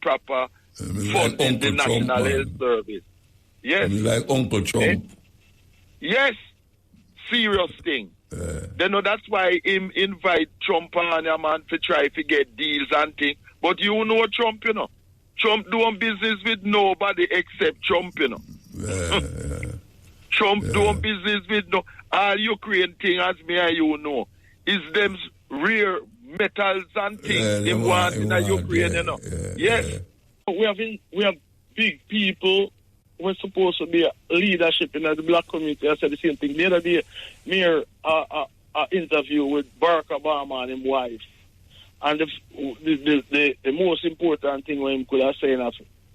proper like funding the Uncle National Trump, Health Service. Yes. Like Uncle Trump. Yes. Serious thing. They know that's why him invite Trump on him, man, to try to get deals and things. But you know Trump, you know. Trump doing business with nobody except Trump, you know. Trump doing business with all Ukraine thing, as me and you know, is them rare metals and things they want in Ukraine, you know. Yes. We have big people. We're supposed to be leadership in the black community. I said the same thing. The other day, me an interview with Barack Obama and his wife. And the most important thing when he could have said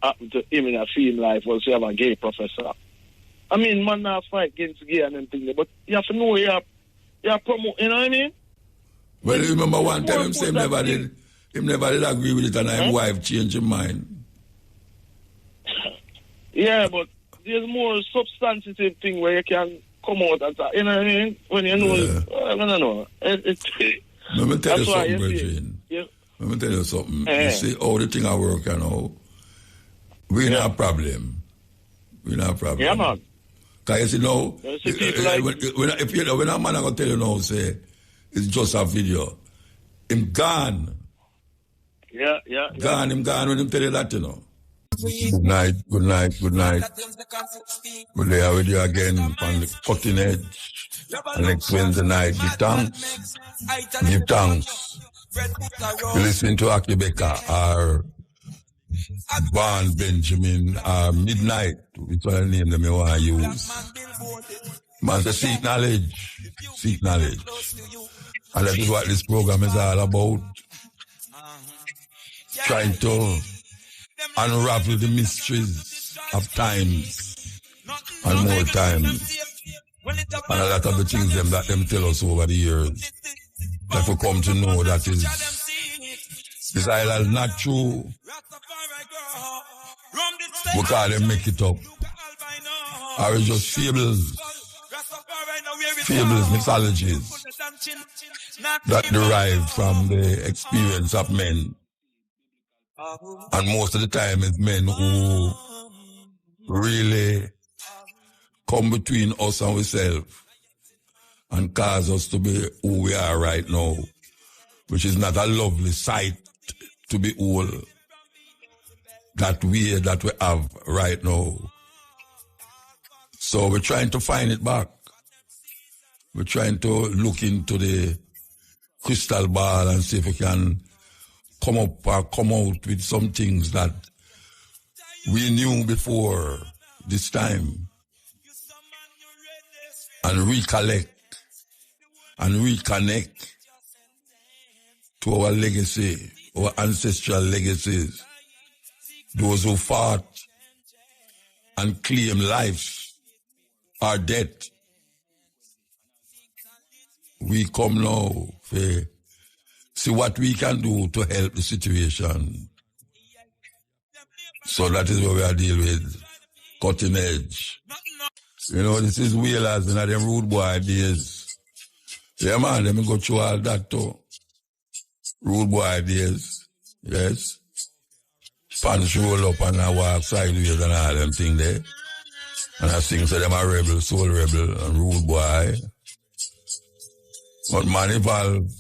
happened to him in a film life was to have a gay professor. I mean, man, not fight against gay and everything, but you have to know you have promote, you know what I mean? Well, remember one time him say him never did agree with it and his wife changed his mind. Yeah, but there's more substantive thing where you can come out and talk. You know what I mean? When you know, I don't know. Let me tell you something, Virgin. Let me tell you something. You see how the thing I work, you know. We're not a problem. We're not a problem. Yeah, man. Because you know, when a man going to tell you now, say, it's just a video. Him gone. Yeah. Gone, him gone when him tell you that, you know. Good night. We'll be here with you again on the cutting edge. And next Wednesday night, give thanks. You listen to Akibeka or Van Benjamin or Midnight, which one name them you want to use. Man, say seek knowledge. And that is what this program is all about. Trying to unravel the mysteries of times and more times. And a lot of the things that them tell us over the years that we come to know that is either not true because they make it up, or it's just fables, mythologies that derive from the experience of men. And most of the time it's men who really come between us and ourselves and cause us to be who we are right now, which is not a lovely sight to be all that way that we have right now. So we're trying to find it back. We're trying to look into the crystal ball and see if we can come up or come out with some things that we knew before this time and recollect and reconnect to our legacy, our ancestral legacies, those who fought and claim life or death. We come now for see what we can do to help the situation. So that is what we are dealing with. Cutting edge. You know, this is wheelers and them rude boy days. Yeah, man, let me go through all that too. Rude boy days. Yes. Pants roll up and I walk sideways and all them things there. And I sing so them a rebel, soul rebel and rude boy. But man evolve.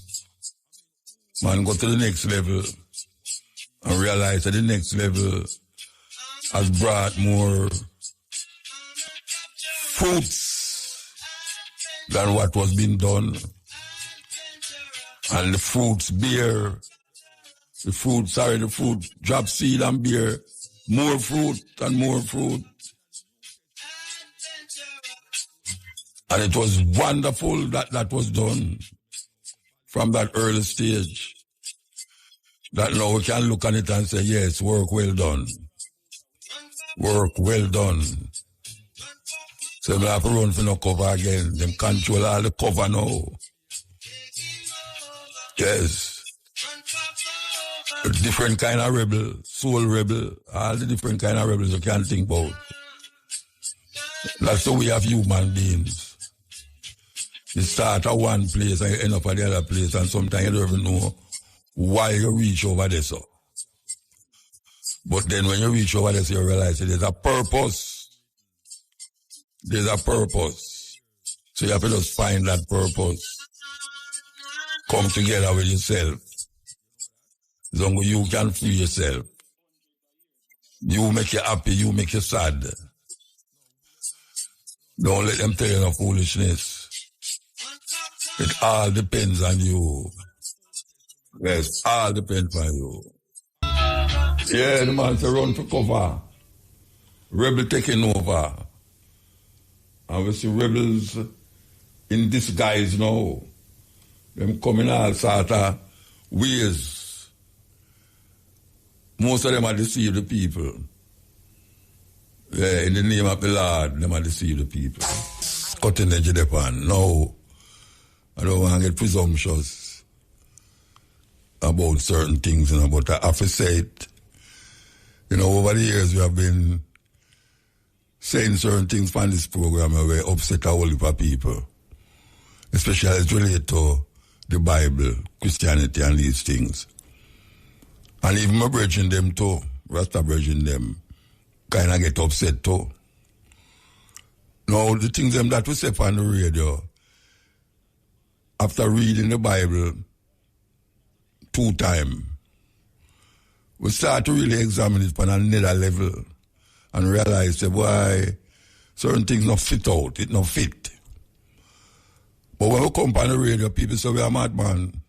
Man go to the next level and realize that the next level has brought more fruits than what was being done. And the fruit drop seed and bear more fruit and more fruit. And it was wonderful that was done from that early stage. That now we can look at it and say, yes, work well done. Work well done. So we have to run for no cover again. Them control all the cover now. Yes. A different kind of rebel, soul rebel, all the different kind of rebels you can think about. That's the way of human beings. You start at one place and you end up at the other place, and sometimes you don't even know why you reach over there. So But then when you reach over there, you realize that there's a purpose. There's a purpose. So you have to just find that purpose. Come together with yourself. As long as you can free yourself. You make you happy, you make you sad. Don't let them tell you no foolishness. It all depends on you. Yes, all depends on you. Yeah, the man say run for cover. Rebel taking over. And we see rebels in disguise now. Them coming all sort of ways. Most of them are deceive the people. Yeah, in the name of the Lord, them are deceive the people. Cutting edge of the pan. No, I don't want to get presumptuous about certain things, but I have to say it. Over the years we have been saying certain things from this program where we upset a whole heap of people, especially as it relates to the Bible, Christianity and these things. And even my brethren them too, Rasta brethren them, kind of get upset too. Now, the things them that we say on the radio, after reading the Bible 2 times, we start to really examine it on another level and realize that why certain things not fit out, it not fit. But when we come on the radio, people say we are madman.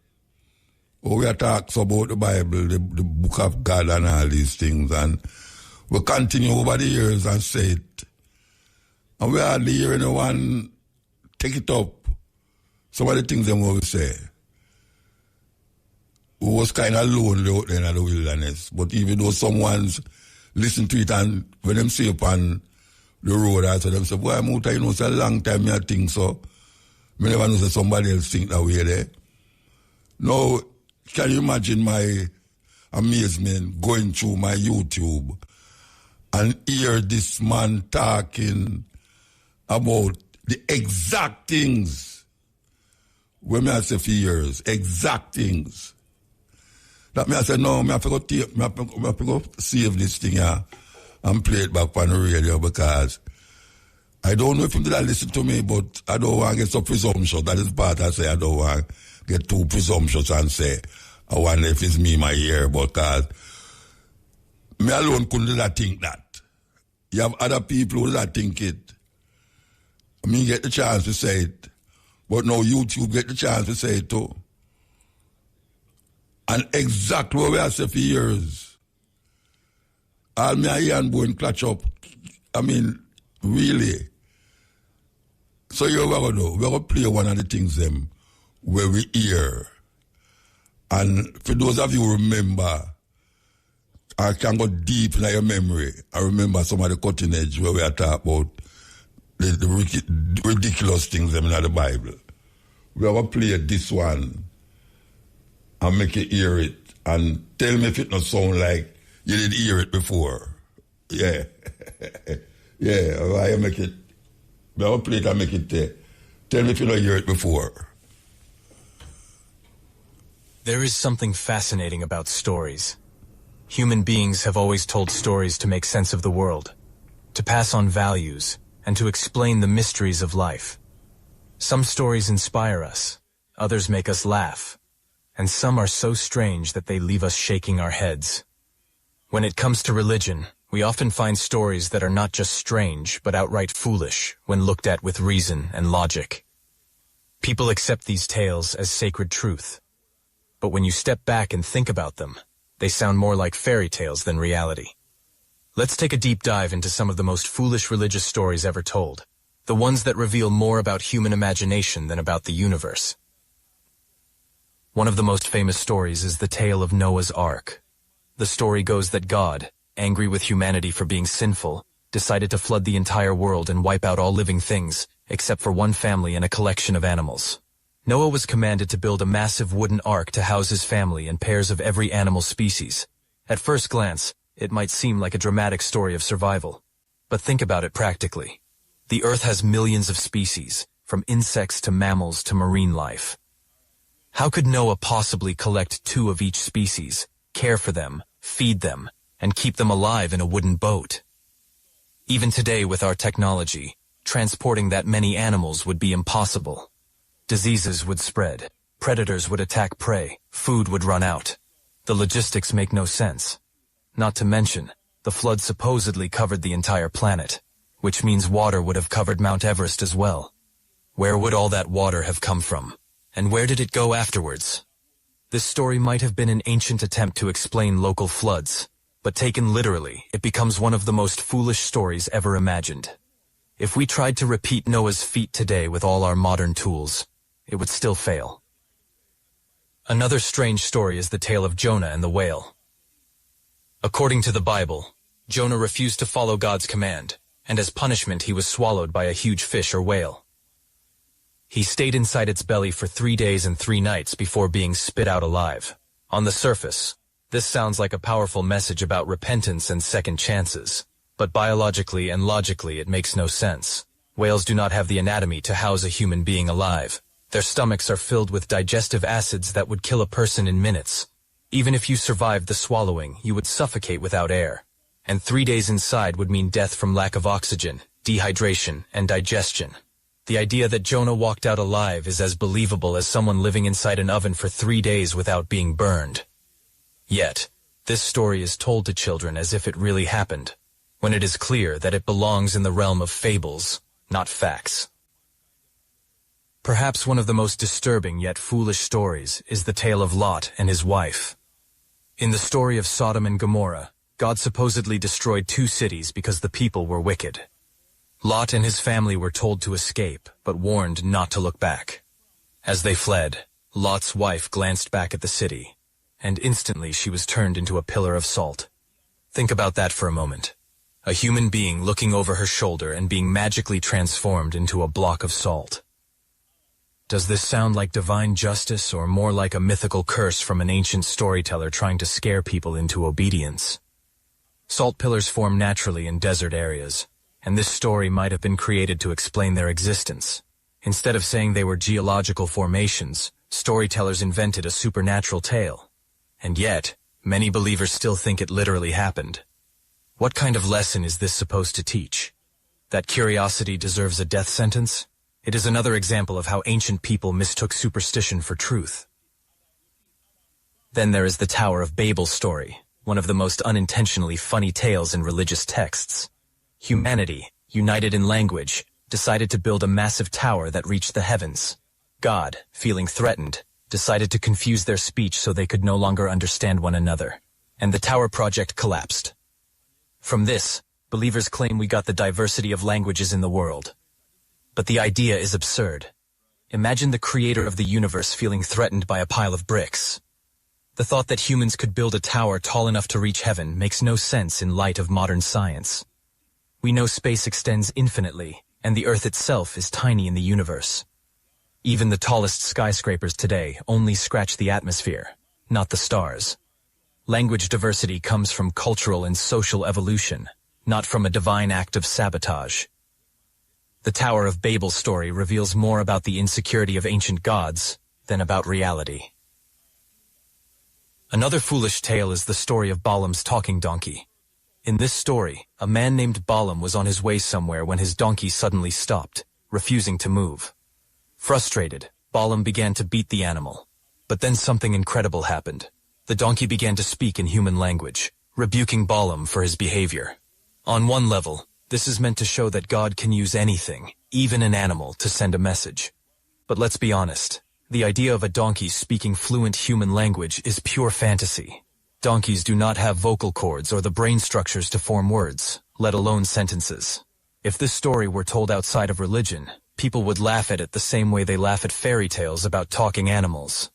Or we are talking about the Bible, the book of God and all these things. And we continue over the years and say it. And we hardly hear anyone take it up. Some of the things them we say. We was kind of lonely out there in the wilderness. But even though someone's listen to it and when them see up on the road, I said them say, boy, Muta, it's a long time I think so. I never know that somebody else think that way there. Now, can you imagine my amazement going through my YouTube and hear this man talking about the exact things when I say for years, exact things. That me I said, no, I have to go save this thing here and play it back on the radio because I don't know if you did listen to me, but I don't want to get so presumptuous. That is part I say I don't want to get too presumptuous and say, I wonder if it's me, my ear, because me alone couldn't let think that. You have other people who that think it. Me get the chance to say it. But now YouTube get the chance to say it too. And exactly what we have said for years. All me here and go and clutch up. I mean, really. So you know what we're going to do? We're going to play one of the things them where we hear. And for those of you who remember, I can go deep in your memory. I remember some of the cutting edge where we are talking about the ridiculous things them in the Bible. We're going to play this one and make you hear it and tell me if it not sound like you did hear it before. Yeah. Yeah, I make it. We're going to play it and make it tell me if you don't hear it before. There is something fascinating about stories. Human beings have always told stories to make sense of the world, to pass on values, and to explain the mysteries of life. Some stories inspire us, others make us laugh, and some are so strange that they leave us shaking our heads. When it comes to religion, we often find stories that are not just strange, but outright foolish when looked at with reason and logic. People accept these tales as sacred truth. But when you step back and think about them, they sound more like fairy tales than reality. Let's take a deep dive into some of the most foolish religious stories ever told, the ones that reveal more about human imagination than about the universe. One of the most famous stories is the tale of Noah's Ark. The story goes that God, angry with humanity for being sinful, decided to flood the entire world and wipe out all living things, except for one family and a collection of animals. Noah was commanded to build a massive wooden ark to house his family and pairs of every animal species. At first glance, it might seem like a dramatic story of survival. But think about it practically. The Earth has millions of species, from insects to mammals to marine life. How could Noah possibly collect 2 of each species, care for them, feed them, and keep them alive in a wooden boat. Even today with our technology, transporting that many animals would be impossible. Diseases would spread, predators would attack prey, food would run out. The logistics make no sense. Not to mention, the flood supposedly covered the entire planet, which means water would have covered Mount Everest as well. Where would all that water have come from? And where did it go afterwards? This story might have been an ancient attempt to explain local floods, but taken literally, it becomes one of the most foolish stories ever imagined. If we tried to repeat Noah's feat today with all our modern tools, it would still fail. Another strange story is the tale of Jonah and the whale. According to the Bible, Jonah refused to follow God's command, and as punishment he was swallowed by a huge fish or whale. He stayed inside its belly for 3 days and 3 nights before being spit out alive. On the surface, this sounds like a powerful message about repentance and second chances, but biologically and logically it makes no sense. Whales do not have the anatomy to house a human being alive. Their stomachs are filled with digestive acids that would kill a person in minutes. Even if you survived the swallowing, you would suffocate without air. And 3 days inside would mean death from lack of oxygen, dehydration, and digestion. The idea that Jonah walked out alive is as believable as someone living inside an oven for 3 days without being burned. Yet, this story is told to children as if it really happened, when it is clear that it belongs in the realm of fables, not facts. Perhaps one of the most disturbing yet foolish stories is the tale of Lot and his wife. In the story of Sodom and Gomorrah, God supposedly destroyed 2 cities because the people were wicked. Lot and his family were told to escape, but warned not to look back. As they fled, Lot's wife glanced back at the city, and instantly she was turned into a pillar of salt. Think about that for a moment. A human being looking over her shoulder and being magically transformed into a block of salt. Does this sound like divine justice or more like a mythical curse from an ancient storyteller trying to scare people into obedience? Salt pillars form naturally in desert areas, and this story might have been created to explain their existence. Instead of saying they were geological formations, storytellers invented a supernatural tale. And yet, many believers still think it literally happened. What kind of lesson is this supposed to teach? That curiosity deserves a death sentence? It is another example of how ancient people mistook superstition for truth. Then there is the Tower of Babel story, one of the most unintentionally funny tales in religious texts. Humanity, united in language, decided to build a massive tower that reached the heavens. God, feeling threatened, decided to confuse their speech so they could no longer understand one another, and the tower project collapsed. From this, believers claim we got the diversity of languages in the world. But the idea is absurd. Imagine the creator of the universe feeling threatened by a pile of bricks. The thought that humans could build a tower tall enough to reach heaven makes no sense in light of modern science. We know space extends infinitely, and the Earth itself is tiny in the universe. Even the tallest skyscrapers today only scratch the atmosphere, not the stars. Language diversity comes from cultural and social evolution, not from a divine act of sabotage. The Tower of Babel story reveals more about the insecurity of ancient gods than about reality. Another foolish tale is the story of Balaam's talking donkey. In this story, a man named Balaam was on his way somewhere when his donkey suddenly stopped, refusing to move. Frustrated, Balaam began to beat the animal. But then something incredible happened. The donkey began to speak in human language, rebuking Balaam for his behavior. On one level, this is meant to show that God can use anything, even an animal, to send a message. But let's be honest, the idea of a donkey speaking fluent human language is pure fantasy. Donkeys do not have vocal cords or the brain structures to form words, let alone sentences. If this story were told outside of religion, people would laugh at it the same way they laugh at fairy tales about talking animals.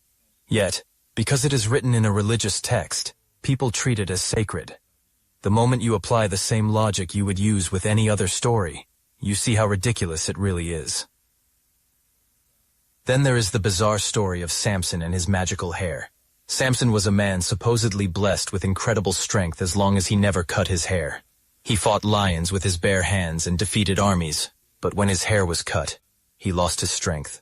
Yet, because it is written in a religious text, people treat it as sacred. The moment you apply the same logic you would use with any other story, you see how ridiculous it really is. Then there is the bizarre story of Samson and his magical hair. Samson was a man supposedly blessed with incredible strength as long as he never cut his hair. He fought lions with his bare hands and defeated armies, but when his hair was cut, he lost his strength.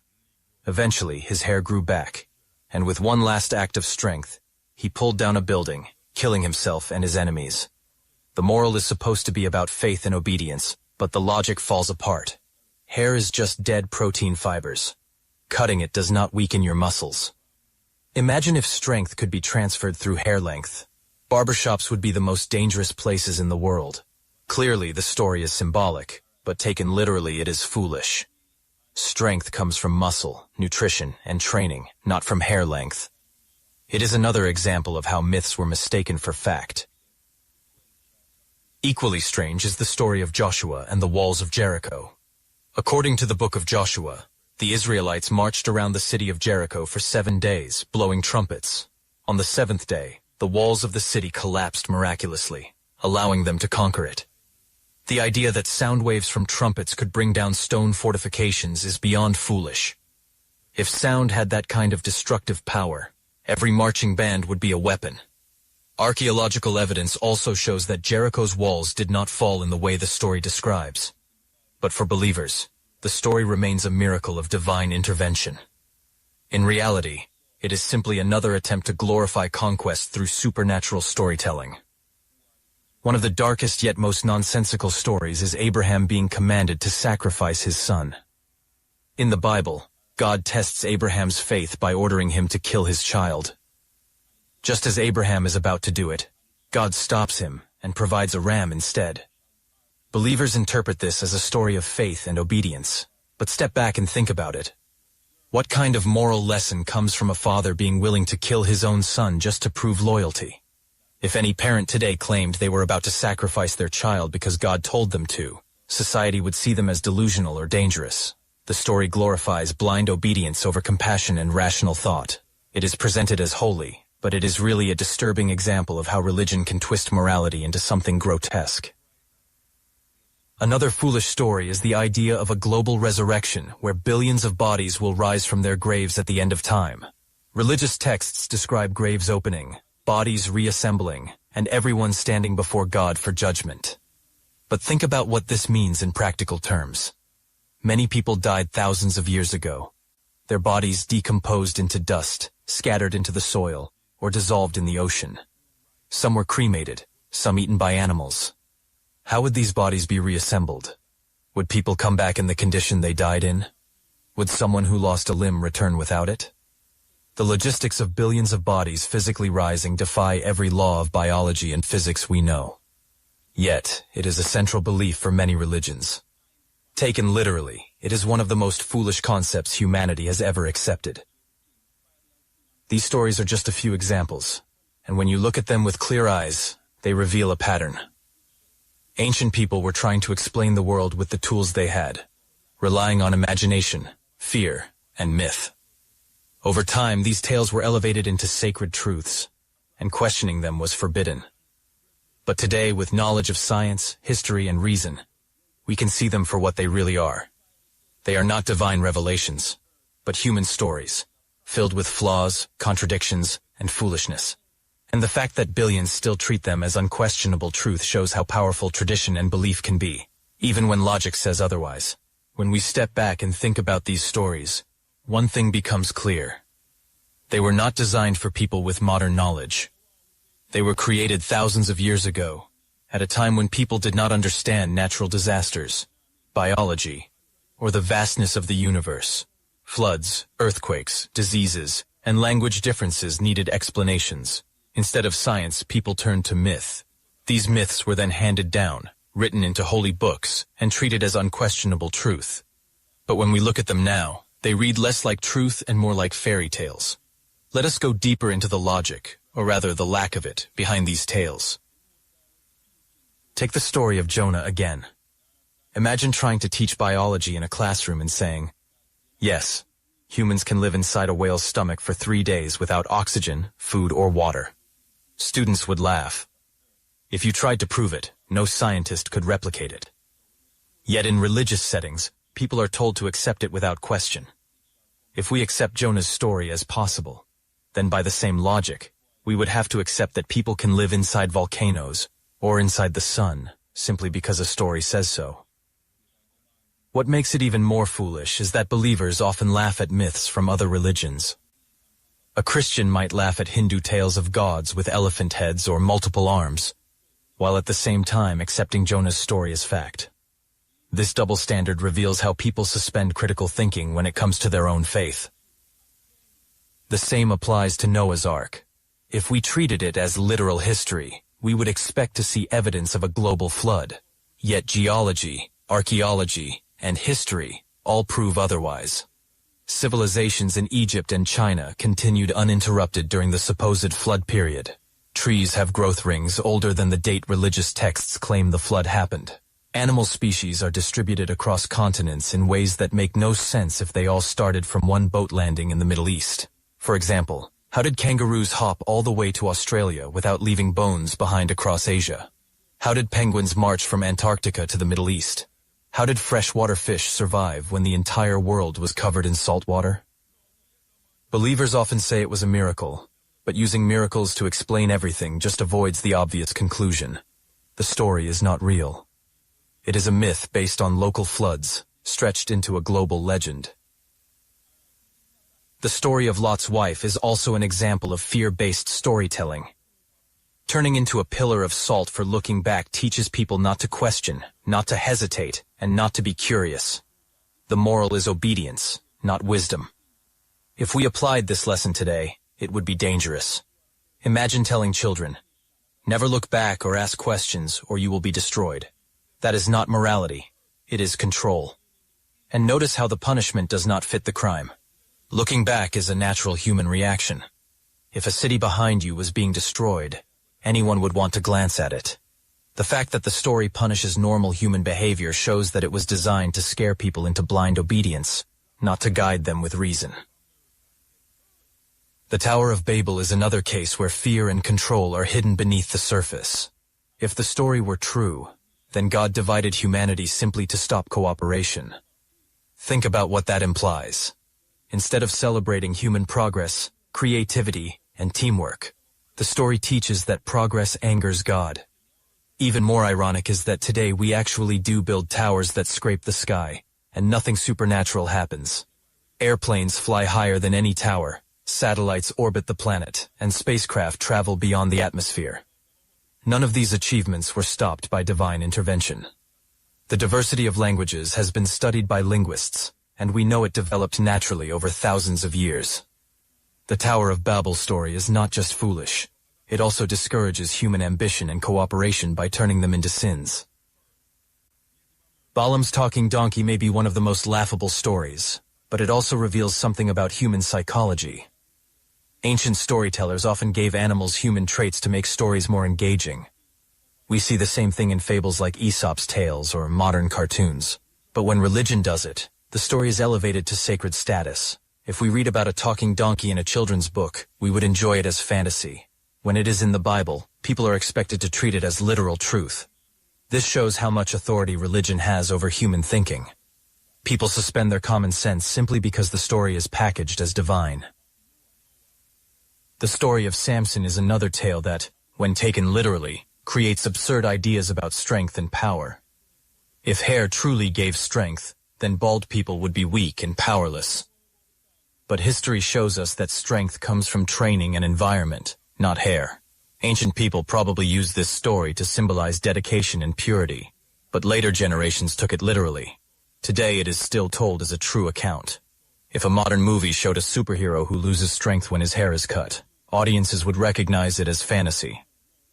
Eventually, his hair grew back, and with one last act of strength, he pulled down a building, killing himself and his enemies. The moral is supposed to be about faith and obedience, but the logic falls apart. Hair is just dead protein fibers. Cutting it does not weaken your muscles. Imagine if strength could be transferred through hair length. Barbershops would be the most dangerous places in the world. Clearly, the story is symbolic, but taken literally, it is foolish. Strength comes from muscle, nutrition, and training, not from hair length. It is another example of how myths were mistaken for fact. Equally strange is the story of Joshua and the walls of Jericho. According to the book of Joshua, the Israelites marched around the city of Jericho for 7 days, blowing trumpets. On the 7th day, the walls of the city collapsed miraculously, allowing them to conquer it. The idea that sound waves from trumpets could bring down stone fortifications is beyond foolish. If sound had that kind of destructive power, every marching band would be a weapon. Archaeological evidence also shows that Jericho's walls did not fall in the way the story describes. But for believers, the story remains a miracle of divine intervention. In reality, it is simply another attempt to glorify conquest through supernatural storytelling. One of the darkest yet most nonsensical stories is Abraham being commanded to sacrifice his son. In the Bible, God tests Abraham's faith by ordering him to kill his child. Just as Abraham is about to do it, God stops him and provides a ram instead. Believers interpret this as a story of faith and obedience, but step back and think about it. What kind of moral lesson comes from a father being willing to kill his own son just to prove loyalty? If any parent today claimed they were about to sacrifice their child because God told them to, society would see them as delusional or dangerous. The story glorifies blind obedience over compassion and rational thought. It is presented as holy, but it is really a disturbing example of how religion can twist morality into something grotesque. Another foolish story is the idea of a global resurrection where billions of bodies will rise from their graves at the end of time. Religious texts describe graves opening, bodies reassembling, and everyone standing before God for judgment. But think about what this means in practical terms. Many people died thousands of years ago. Their bodies decomposed into dust, scattered into the soil, or dissolved in the ocean. Some were cremated, some eaten by animals. How would these bodies be reassembled? Would people come back in the condition they died in? Would someone who lost a limb return without it? The logistics of billions of bodies physically rising defy every law of biology and physics we know. Yet, it is a central belief for many religions. Taken literally, it is one of the most foolish concepts humanity has ever accepted. These stories are just a few examples, and when you look at them with clear eyes, they reveal a pattern. Ancient people were trying to explain the world with the tools they had, relying on imagination, fear, and myth. Over time, these tales were elevated into sacred truths, and questioning them was forbidden. But today, with knowledge of science, history, and reason, we can see them for what they really are. They are not divine revelations, but human stories, filled with flaws, contradictions, and foolishness. And the fact that billions still treat them as unquestionable truth shows how powerful tradition and belief can be, even when logic says otherwise. When we step back and think about these stories, one thing becomes clear. They were not designed for people with modern knowledge. They were created thousands of years ago, at a time when people did not understand natural disasters, biology, or the vastness of the universe. Floods, earthquakes, diseases, and language differences needed explanations. Instead of science, people turned to myth. These myths were then handed down, written into holy books, and treated as unquestionable truth. But when we look at them now, they read less like truth and more like fairy tales. Let us go deeper into the logic, or rather the lack of it, behind these tales. Take the story of Jonah again. Imagine trying to teach biology in a classroom and saying, yes, humans can live inside a whale's stomach for 3 days without oxygen, food, or water. Students would laugh. If you tried to prove it, no scientist could replicate it. Yet in religious settings, people are told to accept it without question. If we accept Jonah's story as possible, then by the same logic, we would have to accept that people can live inside volcanoes or inside the sun simply because a story says so. What makes it even more foolish is that believers often laugh at myths from other religions. A Christian might laugh at Hindu tales of gods with elephant heads or multiple arms. while at the same time accepting Jonah's story as fact. This double standard reveals how people suspend critical thinking when it comes to their own faith. The same applies to Noah's Ark. If we treated it as literal history, we would expect to see evidence of a global flood. Yet geology, archaeology, and history all prove otherwise. Civilizations in Egypt and China continued uninterrupted during the supposed flood period. Trees have growth rings older than the date religious texts claim the flood happened. Animal species are distributed across continents in ways that make no sense if they all started from one boat landing in the Middle East. For example, how did kangaroos hop all the way to Australia without leaving bones behind across Asia? How did penguins march from Antarctica to the Middle East? How did freshwater fish survive when the entire world was covered in salt water? Believers often say it was a miracle, but using miracles to explain everything just avoids the obvious conclusion. The story is not real. It is a myth based on local floods, stretched into a global legend. The story of Lot's wife is also an example of fear-based storytelling. Turning into a pillar of salt for looking back teaches people not to question, not to hesitate, and not to be curious. The moral is obedience, not wisdom. If we applied this lesson today, it would be dangerous. Imagine telling children, "Never look back or ask questions, or you will be destroyed." That is not morality. It is control. And notice how the punishment does not fit the crime. Looking back is a natural human reaction. If a city behind you was being destroyed, anyone would want to glance at it. The fact that the story punishes normal human behavior shows that it was designed to scare people into blind obedience, not to guide them with reason. The Tower of Babel is another case where fear and control are hidden beneath the surface. If the story were true, then God divided humanity simply to stop cooperation. Think about what that implies. Instead of celebrating human progress, creativity, and teamwork, the story teaches that progress angers God. Even more ironic is that today we actually do build towers that scrape the sky, and nothing supernatural happens. Airplanes fly higher than any tower, satellites orbit the planet, and spacecraft travel beyond the atmosphere. None of these achievements were stopped by divine intervention. The diversity of languages has been studied by linguists, and we know it developed naturally over thousands of years. The Tower of Babel story is not just foolish. It also discourages human ambition and cooperation by turning them into sins. Balaam's talking donkey may be one of the most laughable stories, but it also reveals something about human psychology. Ancient storytellers often gave animals human traits to make stories more engaging. We see the same thing in fables like Aesop's tales or modern cartoons. But when religion does it, the story is elevated to sacred status. If we read about a talking donkey in a children's book, we would enjoy it as fantasy. When it is in the Bible, people are expected to treat it as literal truth. This shows how much authority religion has over human thinking. People suspend their common sense simply because the story is packaged as divine. The story of Samson is another tale that, when taken literally, creates absurd ideas about strength and power. If hair truly gave strength, then bald people would be weak and powerless. But history shows us that strength comes from training and environment, not hair. Ancient people probably used this story to symbolize dedication and purity, but later generations took it literally. Today it is still told as a true account. If a modern movie showed a superhero who loses strength when his hair is cut, audiences would recognize it as fantasy.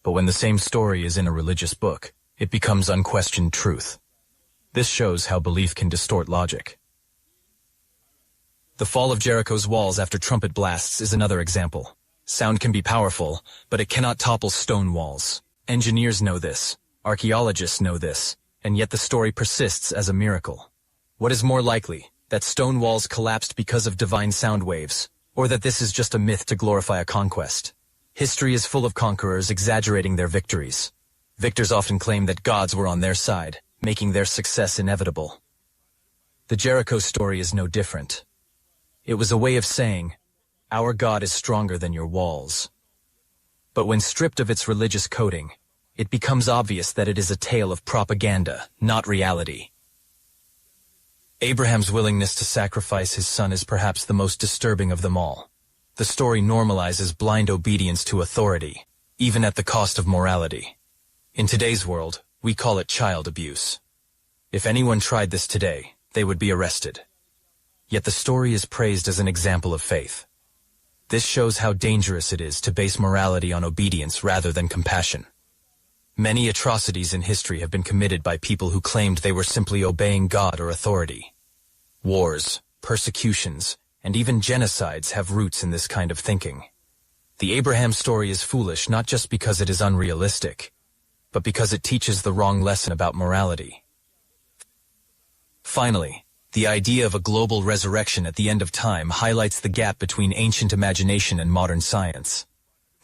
But when the same story is in a religious book, it becomes unquestioned truth. This shows how belief can distort logic. The fall of Jericho's walls after trumpet blasts is another example. Sound can be powerful, but it cannot topple stone walls. Engineers know this, archaeologists know this, and yet the story persists as a miracle. What is more likely, that stone walls collapsed because of divine sound waves, or that this is just a myth to glorify a conquest? History is full of conquerors exaggerating their victories. Victors often claim that gods were on their side, making their success inevitable. The Jericho story is no different. It was a way of saying, our God is stronger than your walls. But when stripped of its religious coating, it becomes obvious that it is a tale of propaganda, not reality. Abraham's willingness to sacrifice his son is perhaps the most disturbing of them all. The story normalizes blind obedience to authority, even at the cost of morality. In today's world, we call it child abuse. If anyone tried this today, they would be arrested. Yet the story is praised as an example of faith. This shows how dangerous it is to base morality on obedience rather than compassion. Many atrocities in history have been committed by people who claimed they were simply obeying God or authority. Wars, persecutions, and even genocides have roots in this kind of thinking. The Abraham story is foolish not just because it is unrealistic, but because it teaches the wrong lesson about morality. Finally, the idea of a global resurrection at the end of time highlights the gap between ancient imagination and modern science.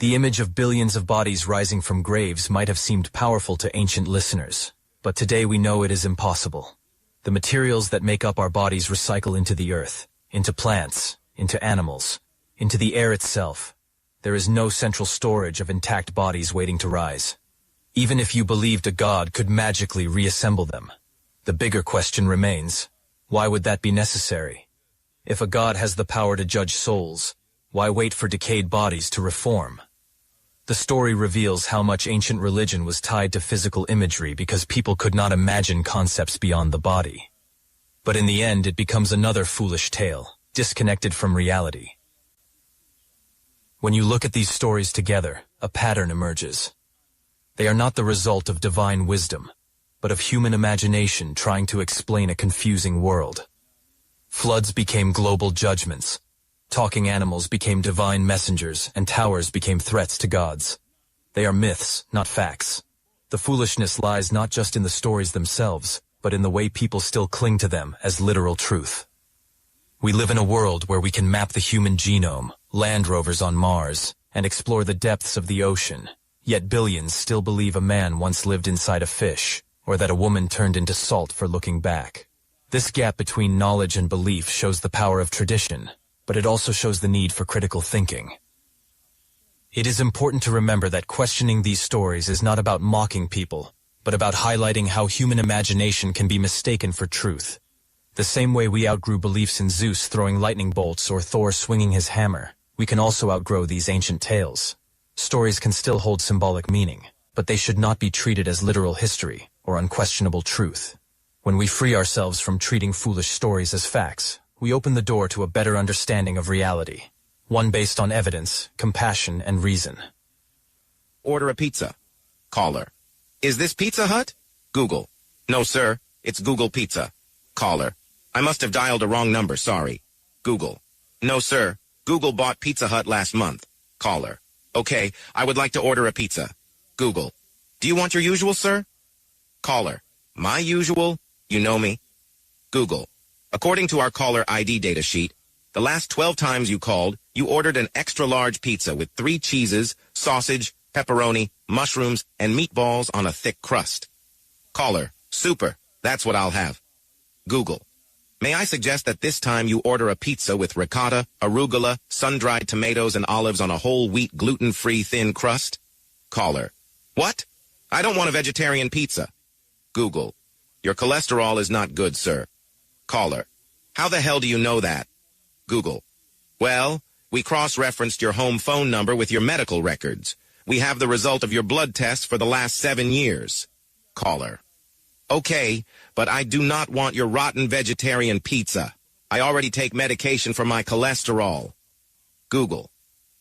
The image of billions of bodies rising from graves might have seemed powerful to ancient listeners, but today we know it is impossible. The materials that make up our bodies recycle into the earth, into plants, into animals, into the air itself. There is no central storage of intact bodies waiting to rise. Even if you believed a god could magically reassemble them, the bigger question remains, why would that be necessary? If a god has the power to judge souls, why wait for decayed bodies to reform? The story reveals how much ancient religion was tied to physical imagery because people could not imagine concepts beyond the body. But in the end, it becomes another foolish tale, disconnected from reality. When you look at these stories together, a pattern emerges. They are not the result of divine wisdom, but of human imagination trying to explain a confusing world. Floods became global judgments. Talking animals became divine messengers, and towers became threats to gods. They are myths, not facts. The foolishness lies not just in the stories themselves, but in the way people still cling to them as literal truth. We live in a world where we can map the human genome, land rovers on Mars, and explore the depths of the ocean, yet billions still believe a man once lived inside a fish, or that a woman turned into salt for looking back. This gap between knowledge and belief shows the power of tradition, but it also shows the need for critical thinking. It is important to remember that questioning these stories is not about mocking people, but about highlighting how human imagination can be mistaken for truth. The same way we outgrew beliefs in Zeus throwing lightning bolts or Thor swinging his hammer, we can also outgrow these ancient tales. Stories can still hold symbolic meaning, but they should not be treated as literal history or unquestionable truth. When we free ourselves from treating foolish stories as facts, we open the door to a better understanding of reality, one based on evidence, compassion, and reason. Order a pizza. Caller. Is this Pizza Hut? Google. No, sir. It's Google Pizza. Caller. I must have dialed a wrong number, sorry. Google. No, sir. Google bought Pizza Hut last month. Caller. Okay, I would like to order a pizza. Google. Do you want your usual, sir? Caller. My usual? You know me. Google. According to our caller ID data sheet, the last 12 times you called, you ordered an extra large pizza with 3 cheeses, sausage, pepperoni, mushrooms, and meatballs on a thick crust. Caller. Super. That's what I'll have. Google. May I suggest that this time you order a pizza with ricotta, arugula, sun-dried tomatoes, and olives on a whole wheat gluten-free thin crust? Caller. What? I don't want a vegetarian pizza. Google. Your cholesterol is not good, sir. Caller. How the hell do you know that? Google. Well, we cross-referenced your home phone number with your medical records. We have the result of your blood tests for the last 7 years. Caller. Okay, but I do not want your rotten vegetarian pizza. I already take medication for my cholesterol. Google.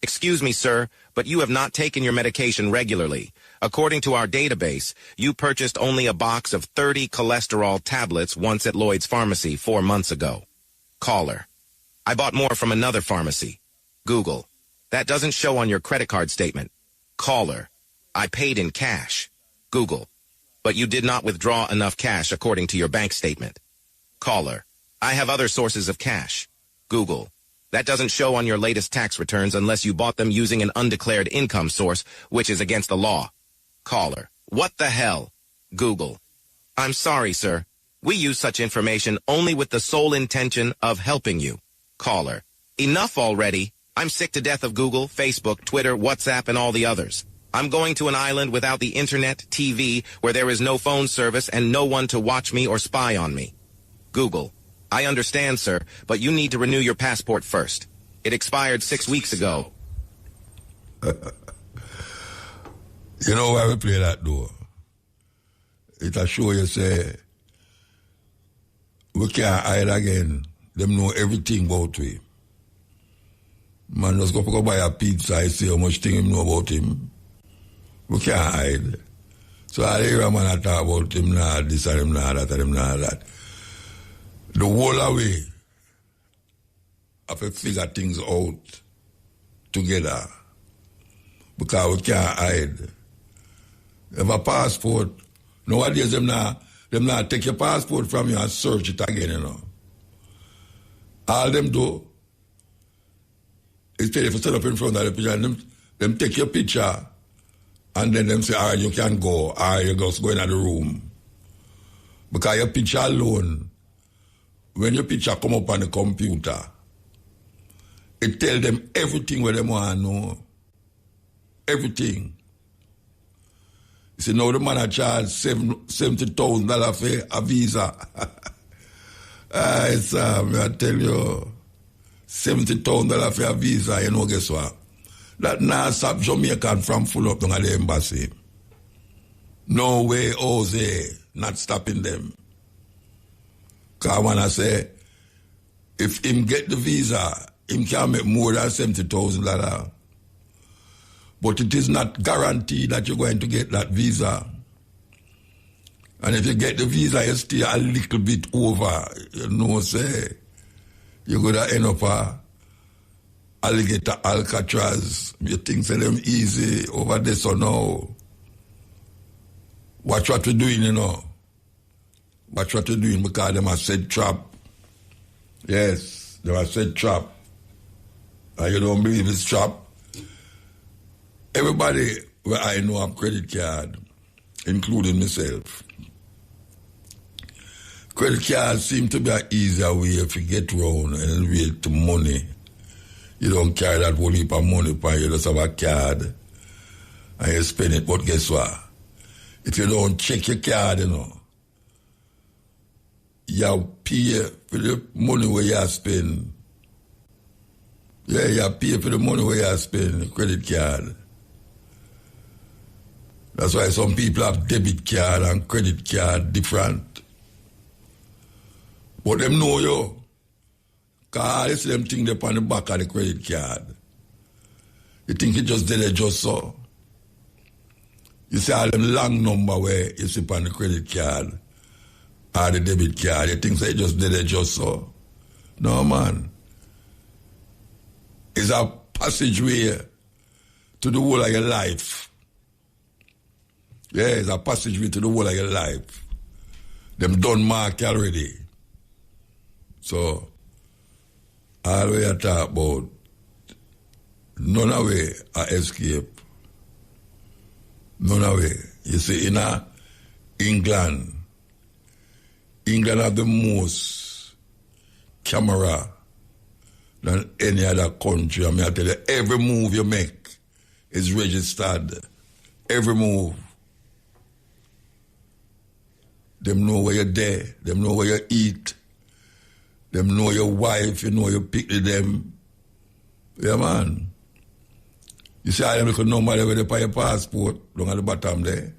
Excuse me, sir, but you have not taken your medication regularly. According to our database, you purchased only a box of 30 cholesterol tablets once at Lloyd's Pharmacy 4 months ago. Caller. I bought more from another pharmacy. Google. That doesn't show on your credit card statement. Caller. I paid in cash. Google. But you did not withdraw enough cash according to your bank statement. Caller. I have other sources of cash. Google. That doesn't show on your latest tax returns unless you bought them using an undeclared income source, which is against the law. Caller. What the hell? Google. I'm sorry, sir. We use such information only with the sole intention of helping you. Caller. Enough already. I'm sick to death of Google, Facebook, Twitter, WhatsApp, and all the others. I'm going to an island without the internet, TV, where there is no phone service and no one to watch me or spy on me. Google. I understand, sir, but you need to renew your passport first. It expired 6 weeks ago. You know why we play that, though? it'll show you, say, we can't hide again. Them know everything about we. Man just go buy a pizza, I see how much thing him know about him. We can't hide. So I hear a man talk about him now, this and him now, that and him now, that. The whole away have to figure things out together. Because we can't hide. Have a passport. Nowadays them not take your passport from you and search it again, you know. All them do is tell you to stand up in front of the picture and them take your picture and then them say, all right, you can go, or you just go in the room. Because your picture alone, when your picture come up on the computer, it tell them everything what them want to know. Everything. You see, now the man a charge $70,000 for a visa. I tell you, $70,000 for a visa, you know, guess what? That now stop Jamaican from full up down at the embassy. No way, Jose, not stopping them. Because I want to say, if him get the visa, him can make more than $70,000. But it is not guaranteed that you're going to get that visa. And if you get the visa, you stay a little bit over. You know, say, you're going to end up a alligator Alcatraz. You think say them easy over this or no. Watch what you're doing, you know. Watch what you're doing because them are set trap. Yes, they are set trap. And you don't believe it's trap. Everybody where I know have credit card, including myself. Credit cards seem to be an easier way if you get round and wait to money. You don't carry that whole heap of money, but you just have a card and you spend it. But guess what? If you don't check your card, you know, you pay for the money where you spend. Yeah, you pay for the money where you spend, credit card. That's why some people have debit card and credit card different. But them know you. Because I see them think they're on the back of the credit card. You think it just did it just so. You see all them long number where you see on the credit card or the debit card. You think they just did it just so. No, man. It's a passageway to the whole of your life. Yeah, it's a passageway to the whole of your life. Them done mark already. So, all we are talking about, none of way a escape. None of way. You see, in England have the most camera than any other country. I mean, I tell you, every move you make is registered. Every move. Them know where you're there. Them know where you eat. Them know your wife. You know you pick them. Yeah, man. You see how them little number there with your passport down at the bottom there.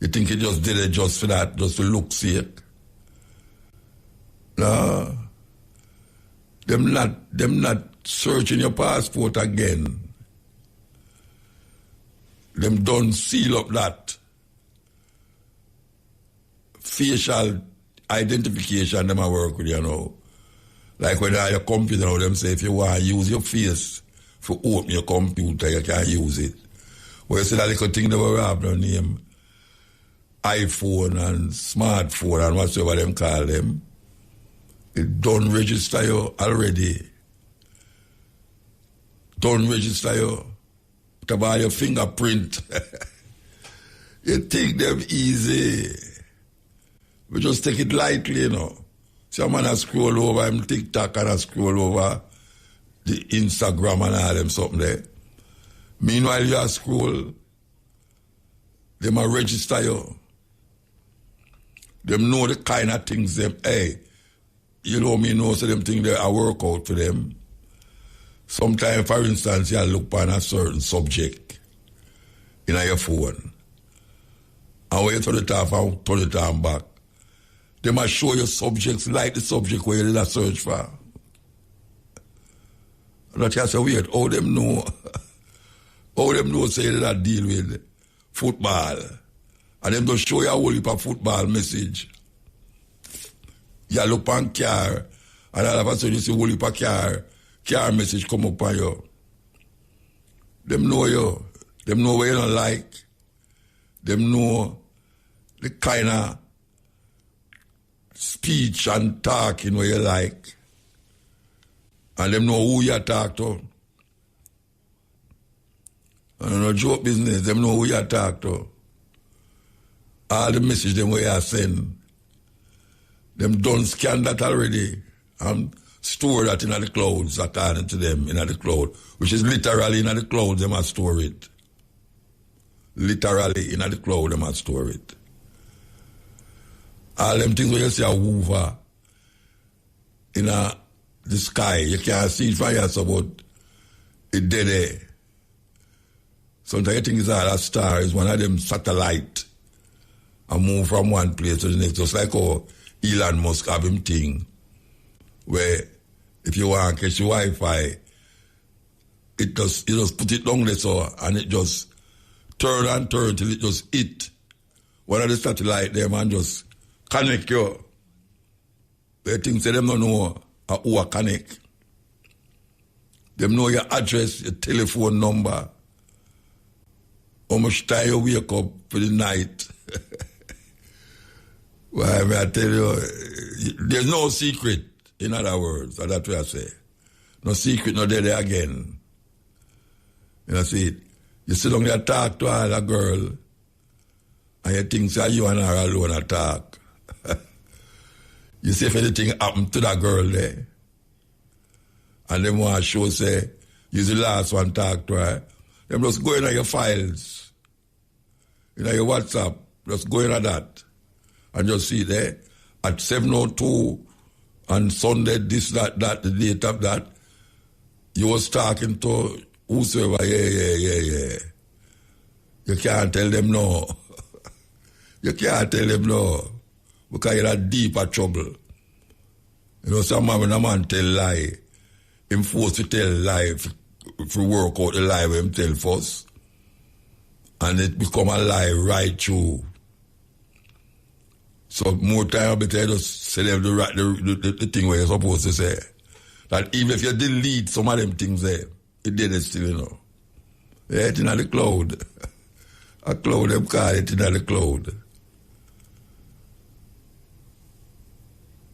You think you just did it just for that, just to look sake. No. Them not searching your passport again. Them don't seal up that facial identification them I work with, you know. Like when I your computer now, them say if you want to use your face for open your computer, you can use it. Well, you see that little thing they will have the name iPhone and smartphone and whatsoever them call them. It don't register you already. Don't register you. It's about your fingerprint. You think them easy. We just take it lightly, you know. See a man a scroll over him TikTok and a scroll over the Instagram and all them something there. Meanwhile, you a scroll, them a register you. Them know the kind of things them, hey, you know me know so them things they a work out for them. Sometimes, for instance, you look on a certain subject in your phone. And when you turn it off and turn it on back, they might show you subjects like the subject where you did a search for. And that you say, wait, how them know? How them know say they not deal with football? And them just show you a whole heap of football message. You look on car, and all of a sudden you see a whole heap of car message come up on you. Them know you. Them know what you don't like. Them know the kind of speech and talking what you like. And them know who you talk to. And no joke business, them know who you talk to. All the message them where you send, them done scan that already and store that in the clouds, according to them in the cloud, which is literally in the cloud, they must store it. Literally in the cloud, they must store it. All them things where you see a hoover in the sky, you can't see it from yourself, but it dead there. Sometimes you think it's all a star, it's one of them satellite and move from one place to the next, just like how Elon Musk have him thing, where if you want to catch your Wi-Fi, you just put it down there so, and it just turn and turn till it just hit one of the satellite there and just connect you. They think say them don't know who are connect. Them know your address, your telephone number, how much time you wake up for the night. Well, I tell you, there's no secret, in other words, that's what I say. No secret, no there again. You know, see, you sit down there talk to a girl, and you think say you and her alone talk. You see if anything happened to that girl there, and them want to show, say, you're the last one talk to her, them just go in your files, in your WhatsApp, just go in that, and just see there, at 7:02, on Sunday, this, that, the date of that, you was talking to whosoever, yeah. You can't tell them no. You can't tell them no. Because you're in deeper trouble. You know, some man, when a man tell lie, him forced to tell lie, if you work out the lie with him tell first, and it become a lie right through. So more time, but I just say them the thing where you're supposed to say. That even if you delete some of them things there, it did it still, you know. Yeah, it's in the cloud. A cloud, them call it in the cloud.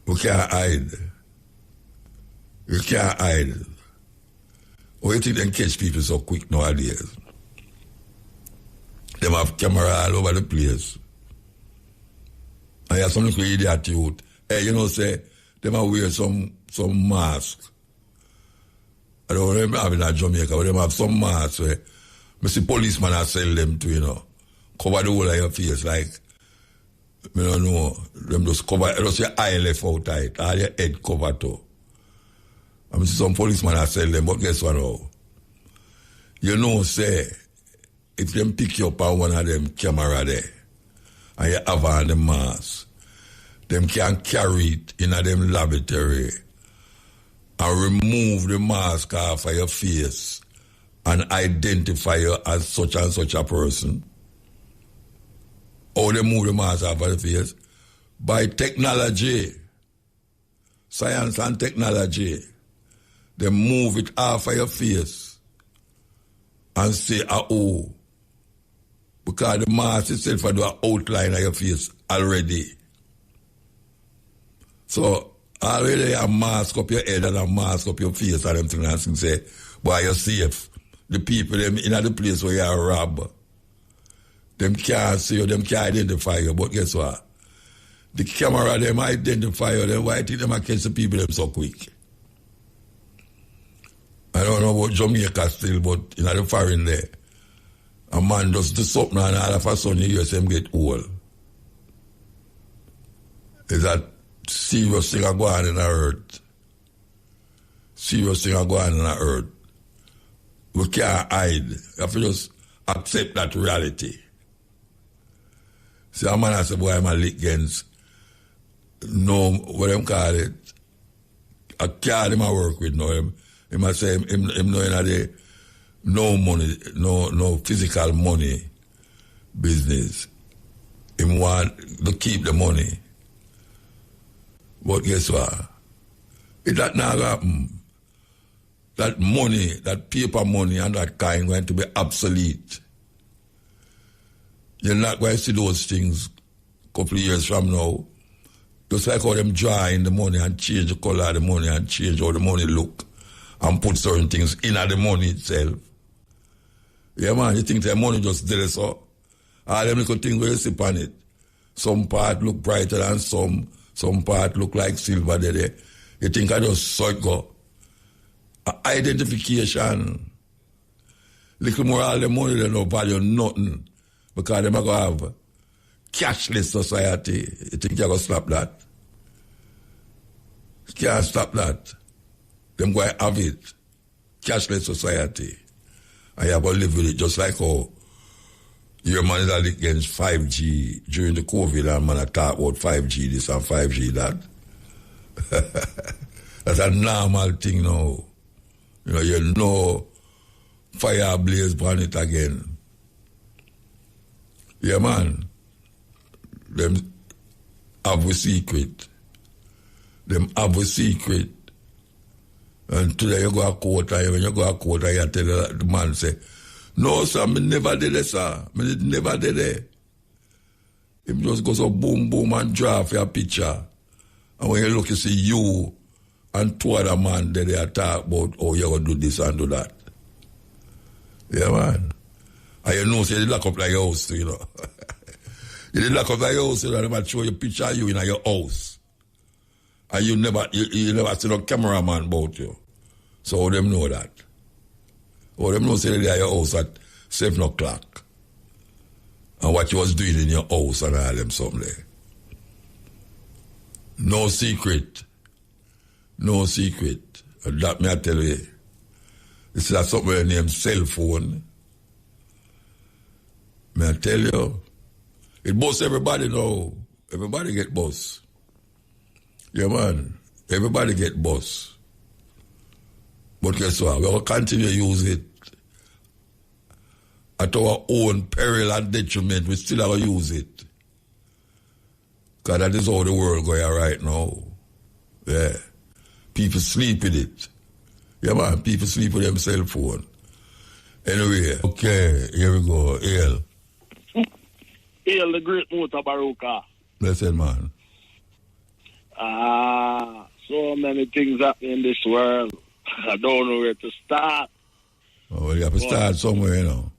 You can't hide. You can't hide. Why you think they catch people so quick nowadays? Them have camera all over the place. And you have some little idiot youth. Hey, you know, say, them have wear some mask. I don't remember having in Jamaica, but them have some masks where I see policemen are sell them to, you know, cover the whole of your face, like, I don't know, them just cover, just your eye left out tight, all your head cover too. I see some policemen are sell them, but guess what now? You know, say, if them pick you up on one of them camera there, and you have on the mask, them can carry it in a them laboratory and remove the mask off of your face and identify you as such and such a person. How they move the mask off of the face? By technology, science and technology. They move it off of your face and say, oh, because the mask itself will do an outline of your face already. So, already a mask up your head and a mask up your face and them things and say, boy, you're safe. The people them in the place where you are robbed, them can't see you, them can't identify you, but guess what? The camera them identify you, then why think them catch the people them so quick? I don't know about Jamaica still, but in the foreign there, a man does do something and all of a sudden you hear him get old. Is that serious thing going on in the earth? Serious thing going on in the earth. We can't hide. You have to just accept that reality. See, a man has a boy, I'm a lick against no, what them call it, a card him I work with now. Him I say, him know in the no money, no physical money business. Him want to keep the money. But guess what? It that not happen. That money, that paper money and that kind going to be obsolete. You're not going to see those things a couple of years from now. Just like how them draw in the money and change the color of the money and change how the money look and put certain things in the money itself. Yeah, man, you think the money just there so? All them little things where you sip on it. Some part look brighter than some part look like silver there. You think I just saw it go. Identification. Little more all the money they don't value nothing. Because they're going to have cashless society. You think you're going to stop that? You can't stop that. Them going to have it. Cashless society. And you're going to live with it just like how your man is against 5G during the COVID and man I talk about 5G this and 5G that. That's a normal thing now. You know fire blaze burn it again. Yeah, man. Them have a secret. Them have a secret. And today you go to court and when you go to court you tell the man say, no, sir, me never did it, sir. Me never did it. Him just goes so boom, boom and draw for your picture. And when you look, you see you and two other men that they talk about, oh, you're going to do this and do that. Yeah, man. And you know, so you lock up like your house, you know. You did lock up like your house, you know, they might show you a picture of you in your house. And you never see no cameraman about you. So how them know that? How them know say they are your house at 7 o'clock. And what you was doing in your house and all them something there. No secret. No secret. And that me I tell you. This is something named cell phone. May I tell you? It busts everybody now. Everybody get bust. Yeah, man. Everybody get bust. But guess what? We'll continue to use it at our own peril and detriment. We still have to use it. Because that is how the world going right now. Yeah. People sleep with it. Yeah, man. People sleep with their cell phone. Anyway. Okay. Here we go. Ale. Ale, the great Mutabaruka. Blessed man. So many things happening in this world. I don't know where to start. Oh, well, you have to start somewhere, you know.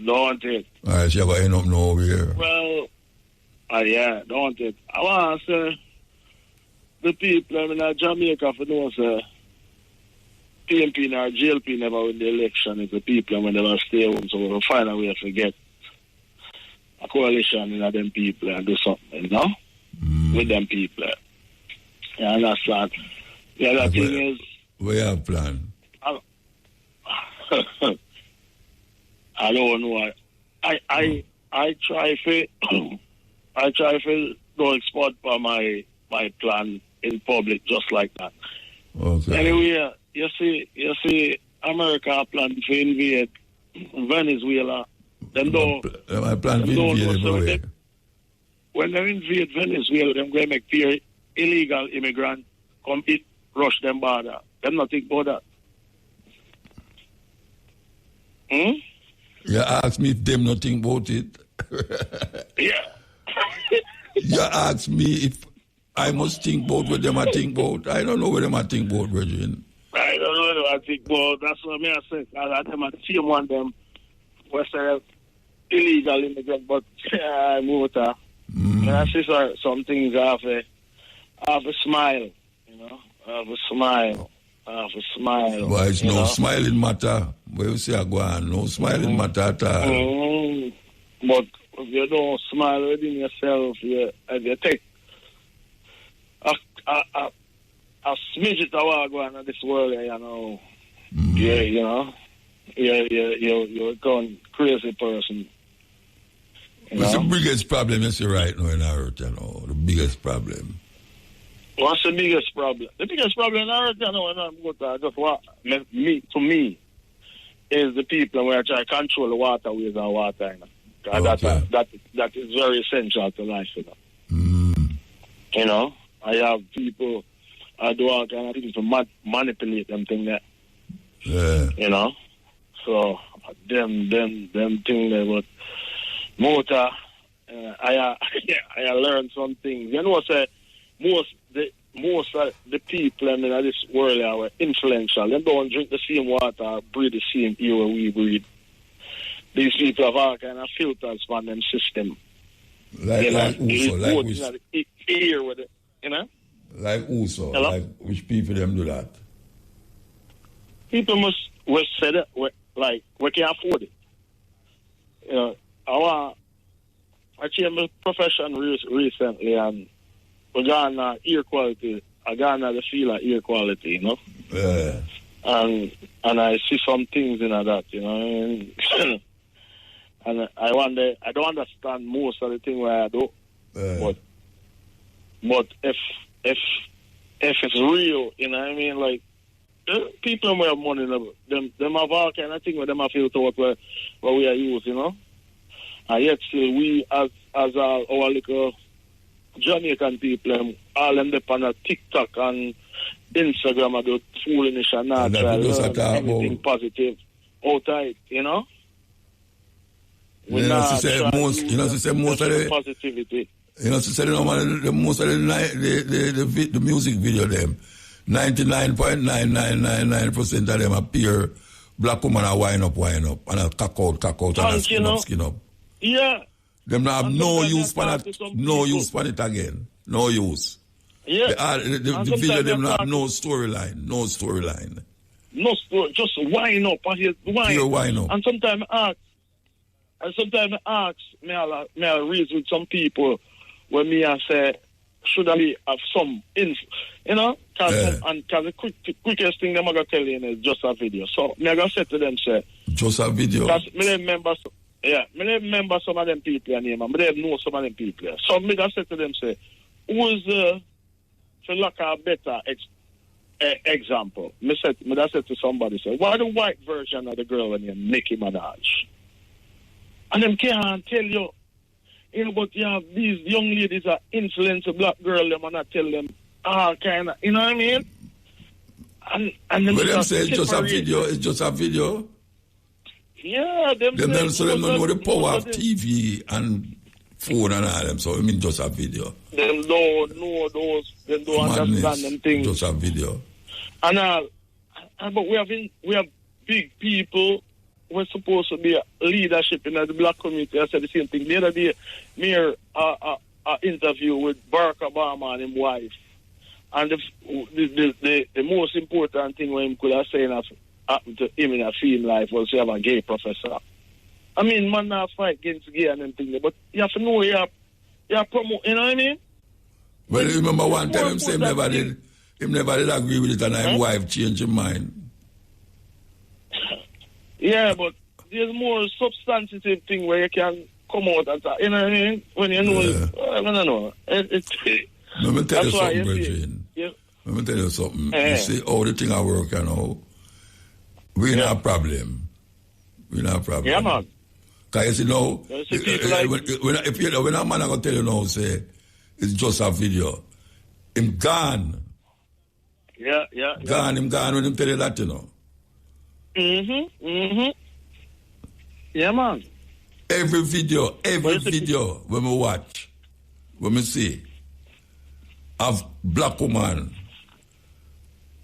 Don't it? All right, so you're going to end up now over here. Well, yeah, don't it? I want to say, the people in Jamaica, for know, say, PMP or GLP never win the election. It's the people when they will stay home, so we'll find a way to get a coalition in them people and do something, you know? With them people. You understand? The other thing is... We have plan. I don't know. I try to don't export for my plan in public just like that. Okay. Anyway, you see, America plan to invade Venezuela. Them don't. I plan to invade when they invade Venezuela, them going to make fear illegal immigrant come rush them border. Them not think about that. You ask me if them not think about it. Yeah. You ask me if I must think about what them I think about. I don't know what them I think about, Virgin. I don't know what I think about. That's what I say. I them I see one them was illegal immigrant, but muta. And I see some things have a smile, you know. Have a smile. Why it's no smiling matter. Where you say I go on, no smiling matter at all. But if you don't smile within yourself, and you take a smidget of going in this world, you know. Yeah, you know. You're a crazy person. What's the biggest problem you see right now in our earth, you know? The biggest problem. What's the biggest problem? The biggest problem in our earth, you know, and I'm just what to me is the people who are trying to control the waterways and water. You know? That is very essential to life, you know. You know, I have people I do all kind of things to manipulate them thing there. Yeah. You know? So them thing there, but muta, I learned some things. You know, say most of the people in this world are influential. They don't drink the same water, breathe the same air we breathe. These people have all kind of filters on them system. Like Uso, like which air with it, you know? Like Uso, hello? like which people them do that? People must say that like we can afford it. You know, I changed my profession recently and we got air quality. I got the feel of air quality, you know? Yeah. And I see some things in that, you know. And I wonder, I don't understand most of the thing where I do. But if it's real, you know what I mean? Like, people who have money, them have all kind of thing where them have feel to what we are using, you know? And yet still we, as our little Jamaican people, all them depend on TikTok and Instagram about foolishness and not try to learn anything positive outside, you know? You know, most of the positivity. You know, most of the music video them, 99.9999% of them appear black woman are wind up, and a cock out, and a skin up. Yeah. Them not have no use for that, no use for it again. No use. Yeah. The video them not have no storyline. No story, just wind up. Pure wind up. And sometimes I ask, may I reason with some people when me I say, should I have some info? You know? Because the quickest thing them are going to tell you is just a video. So, me I going to say to them, say, just a video? Because me remember some of them people name, and me know some of them people. So, me going to say to them, say, who is, for lack of a better example, me said to somebody, say, why the white version of the girl when you Nicki Minaj? And them can't tell you, you know, but you have these young ladies that influence a black girl, them and I tell them all kind of, you know what I mean? And them say it's just a video, it's just a video. Yeah, them don't know the power of TV and phone and all them, so I mean just a video. Them don't know those, them don't understand them things. Just a video. And but we have big people. We're supposed to be leadership in the black community. I said the same thing. The other day, me an interview with Barack Obama and his wife. And the most important thing when he could have said happened to him in a film life was to have a gay professor. I mean, man, not fight against gay and everything, but you have to know you promote, you know what I mean? Well, remember one time him say him never did agree with it and his wife changed his mind. Yeah, but there's more substantive thing where you can come out and talk. You know what I mean? When you know, I don't know. Let me tell you something, Virgin. Yeah. Let me tell you something. You see how the thing I work, you know. We not a problem. Yeah, man. Because you know, when a man going to tell you now, say, it's just a video. Him gone. Yeah. Him gone when him tell you that, you know. Yeah, man. Every video when we watch, when we see, of black woman,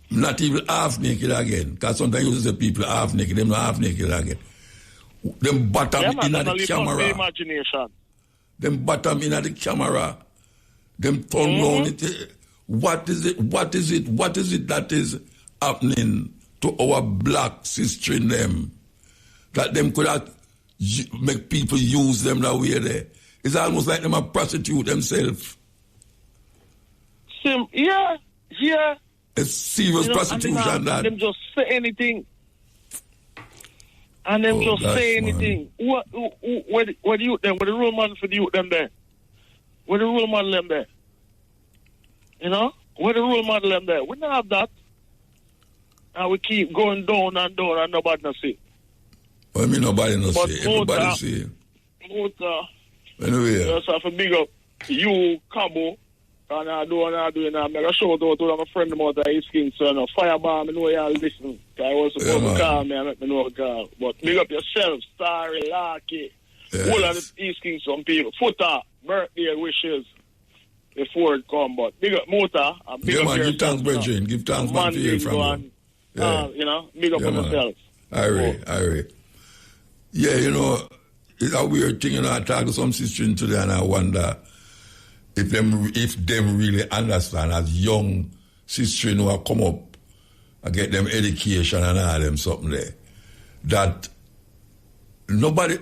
not even half naked again, because sometimes you say people half naked, them not half naked again. Them bottom in the camera. Imagination. Them bottom in the camera. Them turn round it. What is it that is happening to our black sister in them, that them could have make people use them that way there? It's almost like them a prostitute themselves. Yeah. It's serious prostitution that. Them just say anything. And them just say anything. What the youth them? What the role model for the youth them there? What the role model them there? You know? What the role model them there? We don't have that. And we keep going down and nobody no see. Well, I mean, nobody no see. Everybody see. Muta. Anyway. Just have to big up you, Cabo. And I do, and I make a shout out to my friend about his skin, son. Firebomb, I know y'all listen. I was supposed to call me and let me know call. But big up yourself, Starry, Lucky. All of the East King, some people. Footer, birthday wishes before it come. But big up Muta. Big up man, yourself. Give thanks, Bridget. Give thanks, man, to hear from you. You know, big up on yourself. Irie. Yeah, you know, it's a weird thing, you know, I talk to some sisters today and I wonder if them really understand as young sisters who have come up and get them education and all them something there, that nobody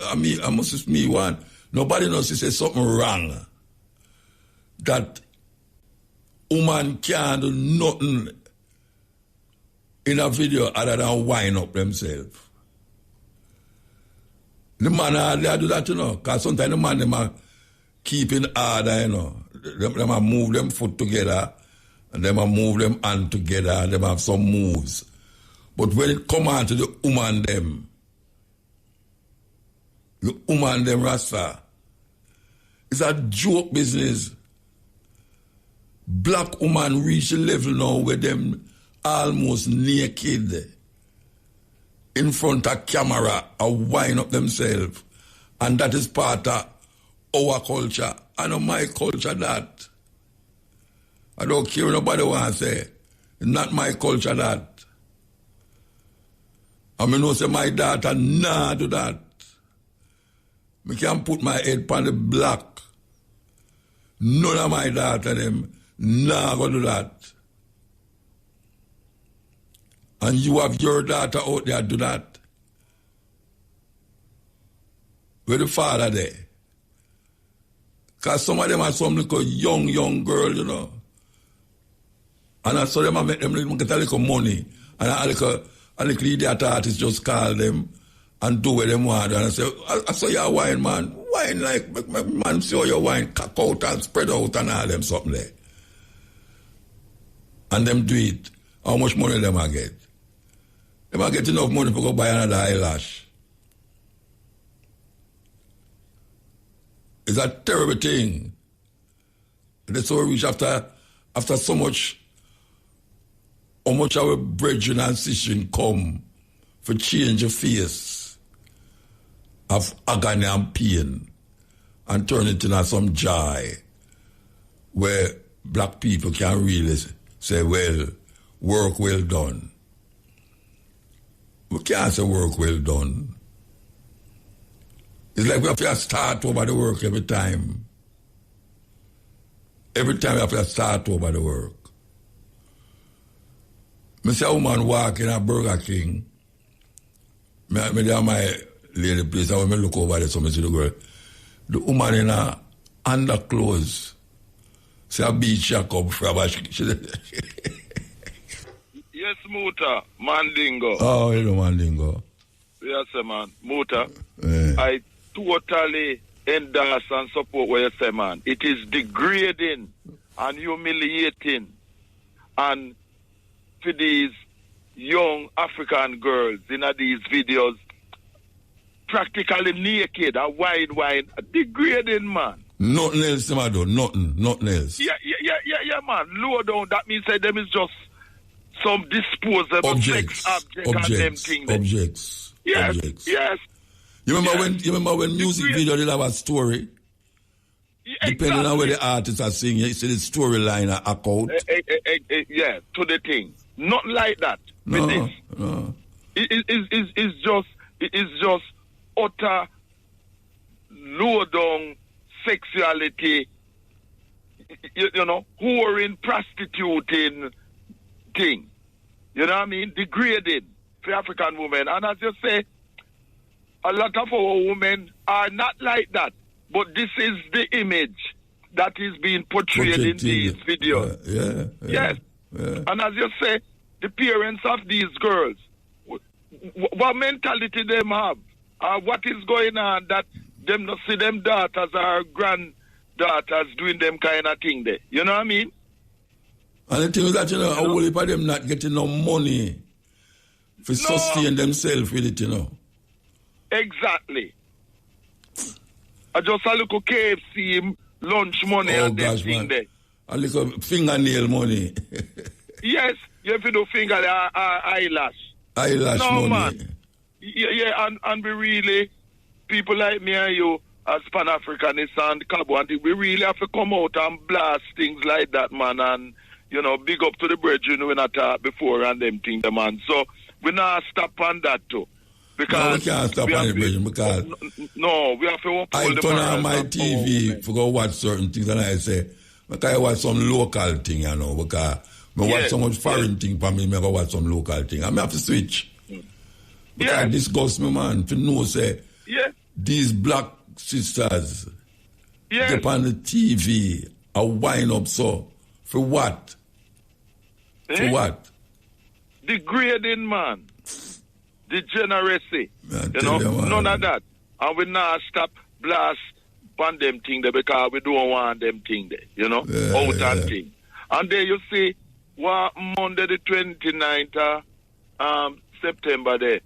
I mean, I must me one, nobody knows to say something wrong. That woman can't do nothing in a video other than wind up themselves. The man they do that, you know, because sometimes the man them are keeping order, you know. Them are move them foot together and them are move them hand together and them have some moves. But when it come on to the woman them Rasta, it's a joke business. Black woman reach a level now where them almost naked in front of camera and wind up themselves. And that is part of our culture. I know my culture that. I don't care what nobody wants to say. It's not my culture that. I mean, no say my daughter nah do that. I can't put my head on the block. None of my daughter them nah go do that. And you have your daughter out there do that. Where the father there? Because some of them are some little young girl, you know. And I saw them and make them get a little money. And a little idiot artist just call them and do what they want. And I say, I saw your wine, man. Wine like, man, see how your wine cock out and spread out and all them something there. And them do it. How much money them I get? They might get enough money to go buy another eyelash. It's a terrible thing. That's how we reach after so much, how much our brethren and sisters come for change of face of agony and pain and turn it into some joy where black people can really say, well, work well done. We can't say work well done. It's like we have to start over the work every time. Every time we have to start over the work. I see a woman walking at Burger King. I there my lady place, and when I look over there, so I see the girl. The woman in her underclothes. See a beach jacket from her. Yes, Muta, Mandingo. Oh, you know Mandingo. Yes, man. Muta, I totally endorse and support what you say, man. It is degrading and humiliating and for these young African girls in these videos, practically naked, a wide, degrading, man. Nothing else, man, though. Nothing else. Yeah, man. Lower down, that means that them is just some disposable sex object and them things. Objects. Yes. You remember when music video did have a story? Depending on where the artists are singing, you see the storyline are out. Yeah, to the thing. Not like that. No. It is just utter low down sexuality, you know, whoring, prostituting thing. You know what I mean? Degrading for African women. And as you say, a lot of our women are not like that. But this is the image that is being portrayed in these videos. Yes. And as you say, the parents of these girls, what mentality them have? What is going on that them not see them daughters or granddaughters doing them kind of thing there? You know what I mean? And the thing is that, a whole heap of them not getting no money to sustain themselves with it, Exactly. I just a little KFC lunch money and them thing there. A little fingernail money. Yes, you have to do eyelash. Eyelash money. Man. Yeah, and we really, people like me and you, as Pan-Africanists and Cabo, we really have to come out and blast things like that, man, and, big up to the brethren we not talk before and them things, man. So, we not stop on that, too. Because we can't stop on it, brethren, because... No, we have to I turn on my TV to go watch certain things, and I say, I watch some local thing, because I watch so much foreign thing for me, I go watch some local thing. I have to switch. Because it disgusts me, man, to know, say, these black sisters get on the TV and wind up so. For what? For what? Degrading, man. Degeneracy. None of that. And we not stop blast on them thing there because we don't want them thing there, out and thing. And there you see, Monday the 29th of September there,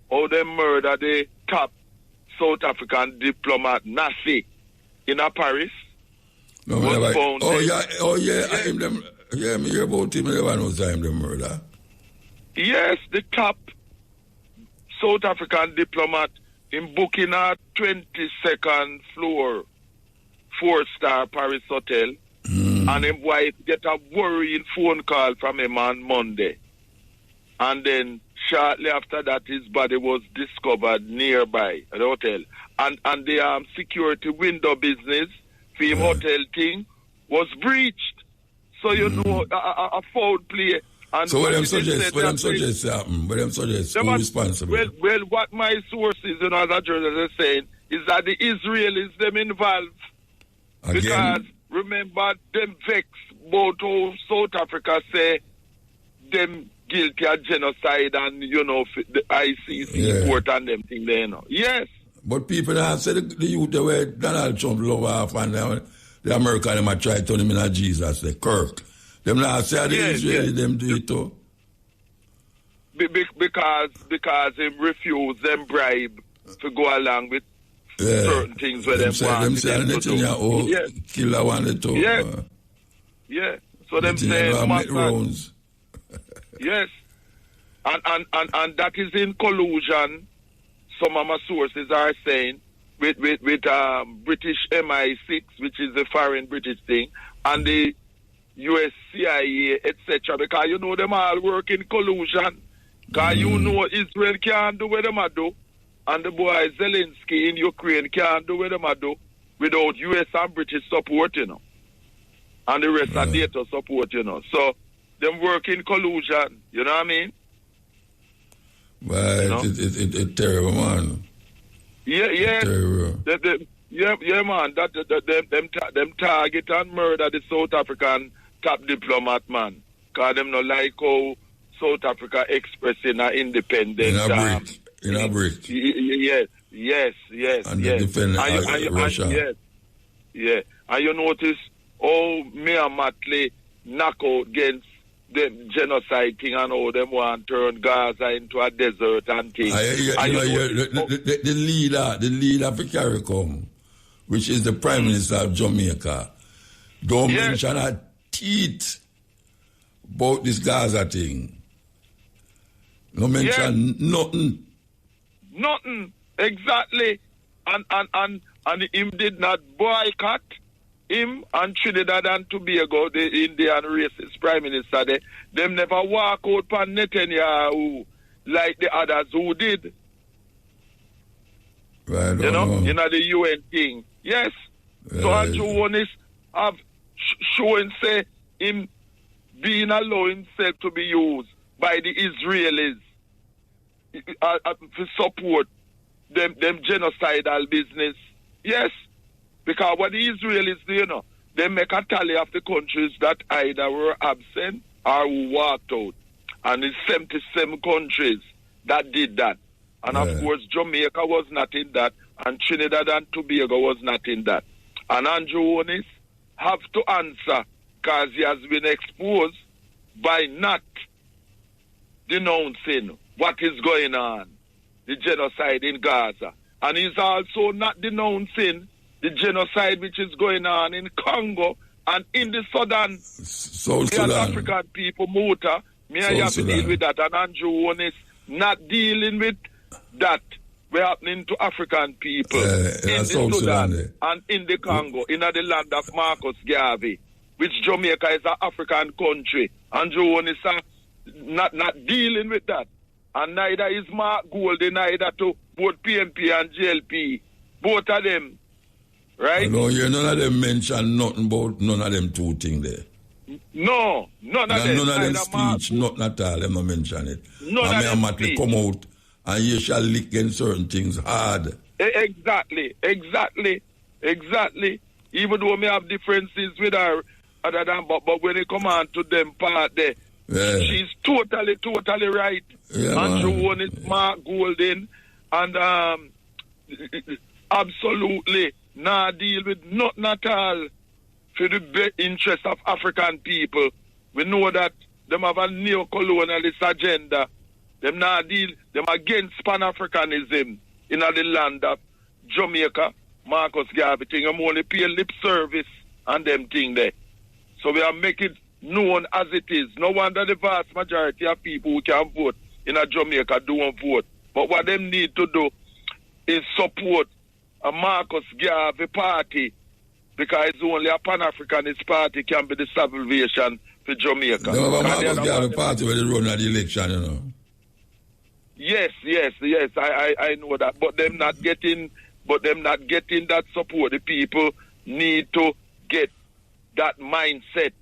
how they murder the top South African diplomat, Nassi, in Paris. No, me hear about him, I never know time the murder. Yes, the top South African diplomat in booking a 22nd floor 4-star Paris hotel, and his wife get a worrying phone call from him on Monday. And then shortly after that, his body was discovered nearby at the hotel. And the security window business for him hotel thing was breached. So, a foul play. And so what them suggest happen? What them suggest? Who responsible? Well, what my sources, as a journalist are saying, is that the Israelis, them involved. Again? Because, remember, them vex both South Africa say them guilty of genocide and, the ICC report and them thing there, Yes. But people now say the youth the way Donald Trump love off and the American them a try to turn him in a Jesus, the Kirk. Them now say the Israeli them do it too. Because him refuse them bribe to go along with certain things where them want them say Netanyahu killer wanted to. Yeah. So them say rounds. Yes. And that is in collusion. Some of my sources are saying with British MI6, which is the foreign British thing, and the US CIA, etc. Because them all work in collusion. Because Israel can't do what them do, and the boy Zelensky in Ukraine can't do what them do without US and British support, and the rest of NATO support, So them work in collusion, you know what I mean? Well, it's terrible, man. Yeah. Terrible. Yeah, man. Them target and murder the South African top diplomat, man. Because them not like how South Africa expressing an independence. In a brick. Yes. And they defend Russia. Yeah. And you notice how Myanmar knock out against the genocide thing and how them want to turn Gaza into a desert and things. The leader for CARICOM, which is the Prime Minister of Jamaica, don't mention a teeth about this Gaza thing. No mention nothing. Nothing. Exactly. And him did not boycott him and Trinidad and Tobago, the Indian racist prime minister, them never walk out on Netanyahu like the others who did. Right, the UN thing. Yes. Right. So Andrew Wonis have shown, say, him being allowed himself to be used by the Israelis to support them genocidal business. Yes. Because what the Israelis do, they make a tally of the countries that either were absent or who walked out. And it's 77 countries that did that. And of course, Jamaica was not in that, and Trinidad and Tobago was not in that. And Andrew Onis have to answer because he has been exposed by not denouncing what is going on, the genocide in Gaza. And he's also not denouncing the genocide which is going on in Congo and in the Sudan. South Sudan. African people, muta. Me I have to deal with that. And Andrew Onis not dealing with that. We're happening to African people in the Sudan and in the Congo, in the land of Marcus Garvey, which Jamaica is an African country. Andrew Onis not dealing with that. And neither is Mark Goldie, neither to both PMP and GLP. Both of them. Right? No, none of them mention nothing about none of them two things there. No, none of them. None of them speech, nothing at all, them not mention it. None of them speech. Come out and you shall lick in certain things hard. Exactly. Even though we have differences with her, other than, but when it come on to them part there, she's totally right. Yeah, Andrew One is Mark Golden, and absolutely not deal with nothing at all for the best interest of African people. We know that them have a neo-colonialist agenda. Them not deal, them against Pan-Africanism in the land of Jamaica, Marcus Garvey thing. I'm only pay lip service and them thing there. So we are making known as it is. No wonder the vast majority of people who can vote in a Jamaica don't vote. But what them need to do is support a Marcus Garvey party, because it's only a Pan-Africanist party can be the salvation for Jamaica. They have a Marcus Garvey party where they run at the election, you know. Yes, I know that. But them not getting that support. The people need to get that mindset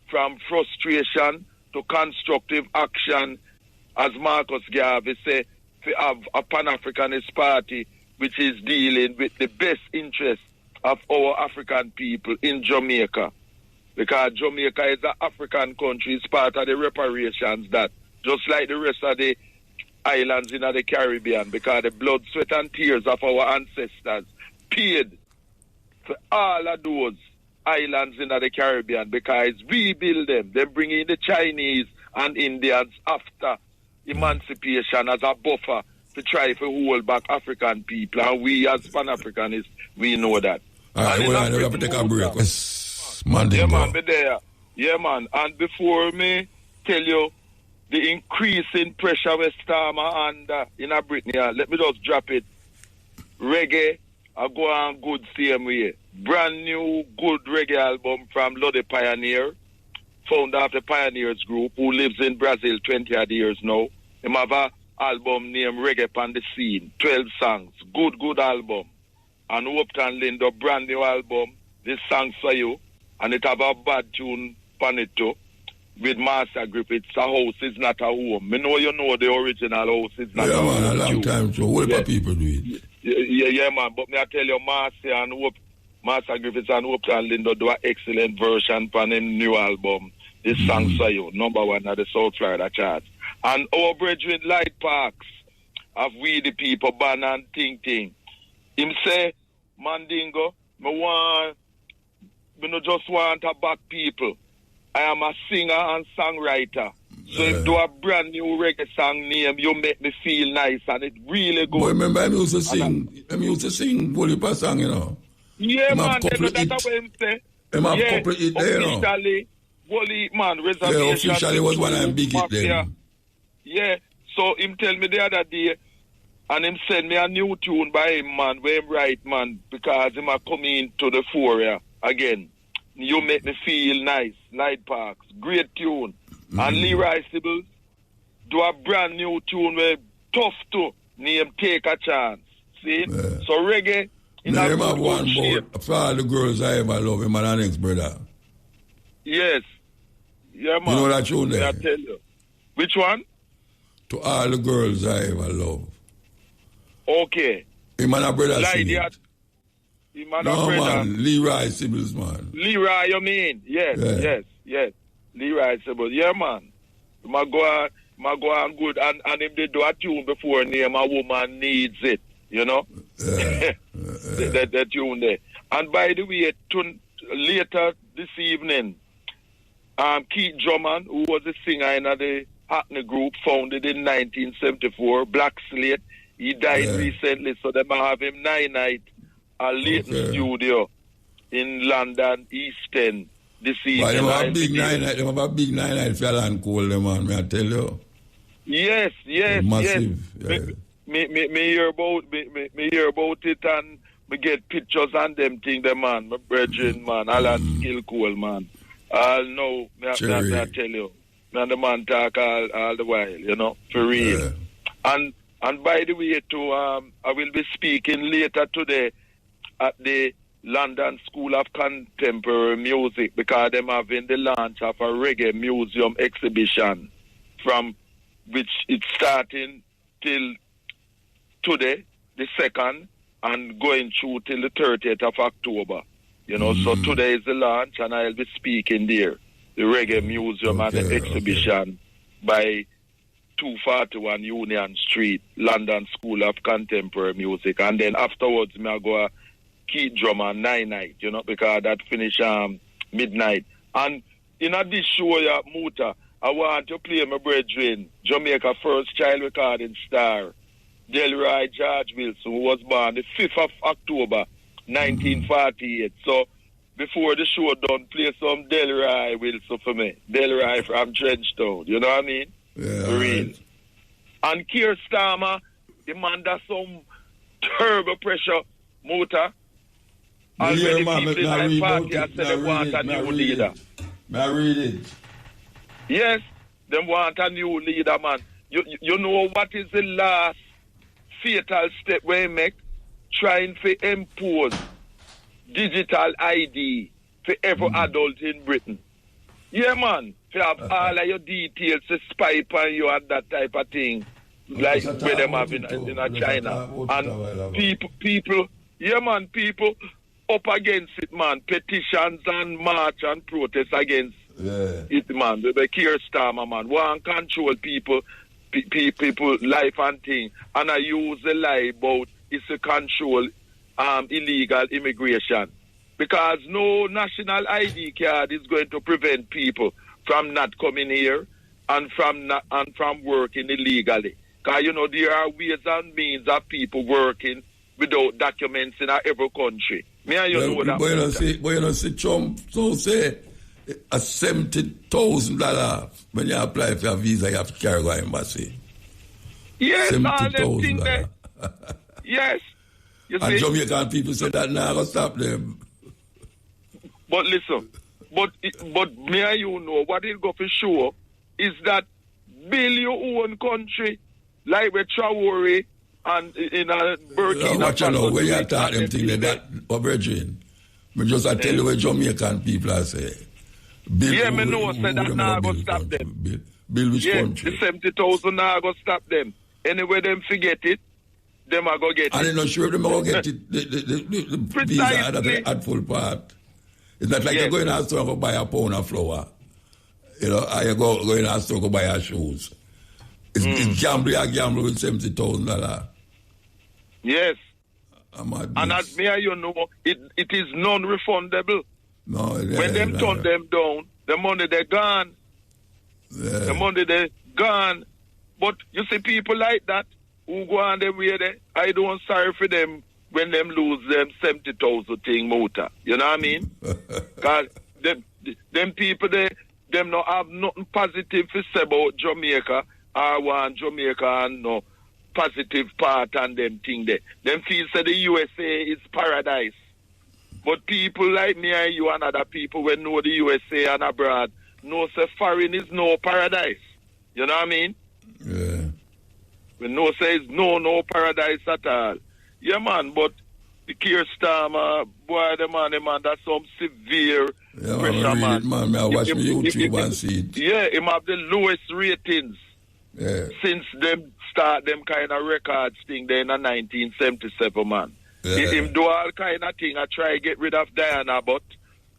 from frustration to constructive action, as Marcus Garvey say, to have a Pan-Africanist party which is dealing with the best interests of our African people in Jamaica. Because Jamaica is an African country, it's part of the reparations that, just like the rest of the islands in the Caribbean, because the blood, sweat and tears of our ancestors paid for all of those islands in the Caribbean, because we build them. They bring in the Chinese and Indians after emancipation as a buffer to try to hold back African people. And we as Pan-Africanists, we know that. All right, we have to take a break. Yeah, man, be there. Yeah, man. And before me tell you the increasing pressure with Starmer and in a Brittany, let me just drop it. Reggae, I go on good same way. Brand new good reggae album from Lodi Pioneer, founder of the Pioneers Group, who lives in Brazil 20 odd years now. He have an album named Reggae on the Scene, 12 songs. Good album. And Upton Lindo, brand new album, This Song's For You. And it have a bad tune on it too, with Master Grip. It's a house, it's not a home. Me know you know the original house, it's not a home. Yeah, man, a long time, so what about people do it? Yeah, man, but me I tell you, Master Griffiths and Upton Lindo do an excellent version on a new album. This Song's For You, #1 at the South Florida charts. And our brethren Light Parks of We the People, Ban and Ting Ting. Him say, Mandingo, me no just want to back people. I am a singer and songwriter. So if do a brand new reggae song name, you make me feel nice and it really good. But remember, I used to sing Wolipa song, you know. Yeah, man, that's what I'm saying. Yeah, couple it there, you know. Officially, Woli, man, reservation. Yeah, officially was one of them big it then. Yeah, so him tell me the other day, and him send me a new tune by him, man, where him write, man, because him a come into the fore again. You make me feel nice. Light Parks, great tune. And Leroy Sibbles do a brand new tune where tough to name Take a Chance. See? Yeah. So reggae in a good one shape. For all the girls I ever love, him and our next brother. Yes. Yeah, man. You know that tune there? I tell you. Which one? To all the girls I ever love. Okay. Him and our brother sing it. No, man, Leroy Sibbles, man. Leroy, you mean? Yes. Leroy Sibbles. Yeah, man. You might go ma go on good, and if they do a tune before name a woman needs it, you know? That tune there. And by the way, later this evening, Keith Drummond, who was a singer in the Hackney group, founded in 1974, Black Slate, he died recently, so they might have him night at Leighton Studio in London, East End, this evening. But they have a big night for Alan Cole, man, may I tell you? Yes. Massive. Yes. Me hear about it, and me get pictures and them thing, the man, my brethren, man, Alan Skill Cole, man. No, me I tell you. Me and the man talk all the while, you know, for real. And by the way, too, I will be speaking later today at the London School of Contemporary Music, because them having the launch of a reggae museum exhibition, from which it's starting till today, the 2nd, and going through till the 30th of October. You know, so today is the launch, and I'll be speaking there, the reggae museum and the exhibition by 241 Union Street, London School of Contemporary Music. And then afterwards, I'll go Keith Drummond 9 night, you know, because that finish midnight. And in this show, Muta, I want to play my brethren, Jamaica first child recording star, Delroy George Wilson, who was born the 5th of October, 1948. So before the show done, play some Delroy Wilson for me. Delroy from Trenchtown, you know what I mean? Yeah, real. Right. And Keir Starmer, the man does some terrible pressure, Muta. Already people in my party I said they want a new leader. May I read it? Yes, they want a new leader, man. You know what is the last fatal step we make? Trying to impose digital ID for every adult in Britain. Yeah, man. To have all of your details to spy on you and that type of thing. Like where them have in China. And people, yeah, man, people up against it, man. Petitions and march and protest against it, man. The Keir Starmer, man. Want control people life and thing. And I use the lie about it's to control illegal immigration. Because no national ID card is going to prevent people from not coming here and from working illegally. Because, you know, there are ways and means of people working without documents in every country. Me and you know that. But you know, see Trump, so say, a $70,000 when you apply for a visa, you have to carry to the embassy. Yes, all them things there. Yes. You and see? Jamaican people say that now, go stop them. But listen, but me and you know what it go for sure is that build your own country like with Traore and in a Burkina Faso. You know, when you talk them things that, Virgin, I just tell you what Jamaican people are saying. Yeah, me know say that now go stop them. Build which country? The 70,000 now go stop them. Anyway, them forget it, them are go get it. And I'm not sure if them are going to get it, the visa at full part. It's not like you're going to the store to buy a pound of flour. You know, or you're going to the store to buy your shoes. It's gamble with $70,000. Yes. And as me and you know, it is non-refundable. No, when them turn them down, the money they're gone. Yeah. The money they're gone. But you see people like that who go on their way there, I don't sorry for them when them lose them 70,000 thing motor. You know what I mean? Because them people, them not have nothing positive to say about Jamaica. I want Jamaica and no positive part and them thing there. Them feel say the USA is paradise. But people like me and you and other people when know the USA and abroad know say foreign is no paradise. You know what I mean? Yeah. We know say it's no paradise at all. Yeah, man, but the Keir Starmer, boy, the man, that's some severe pressure, man. I watch me YouTube and see it. Yeah, him have the lowest ratings since them start them kind of records thing there in 1977, man. Yeah. Him do all kind of thing. I try to get rid of Diana, but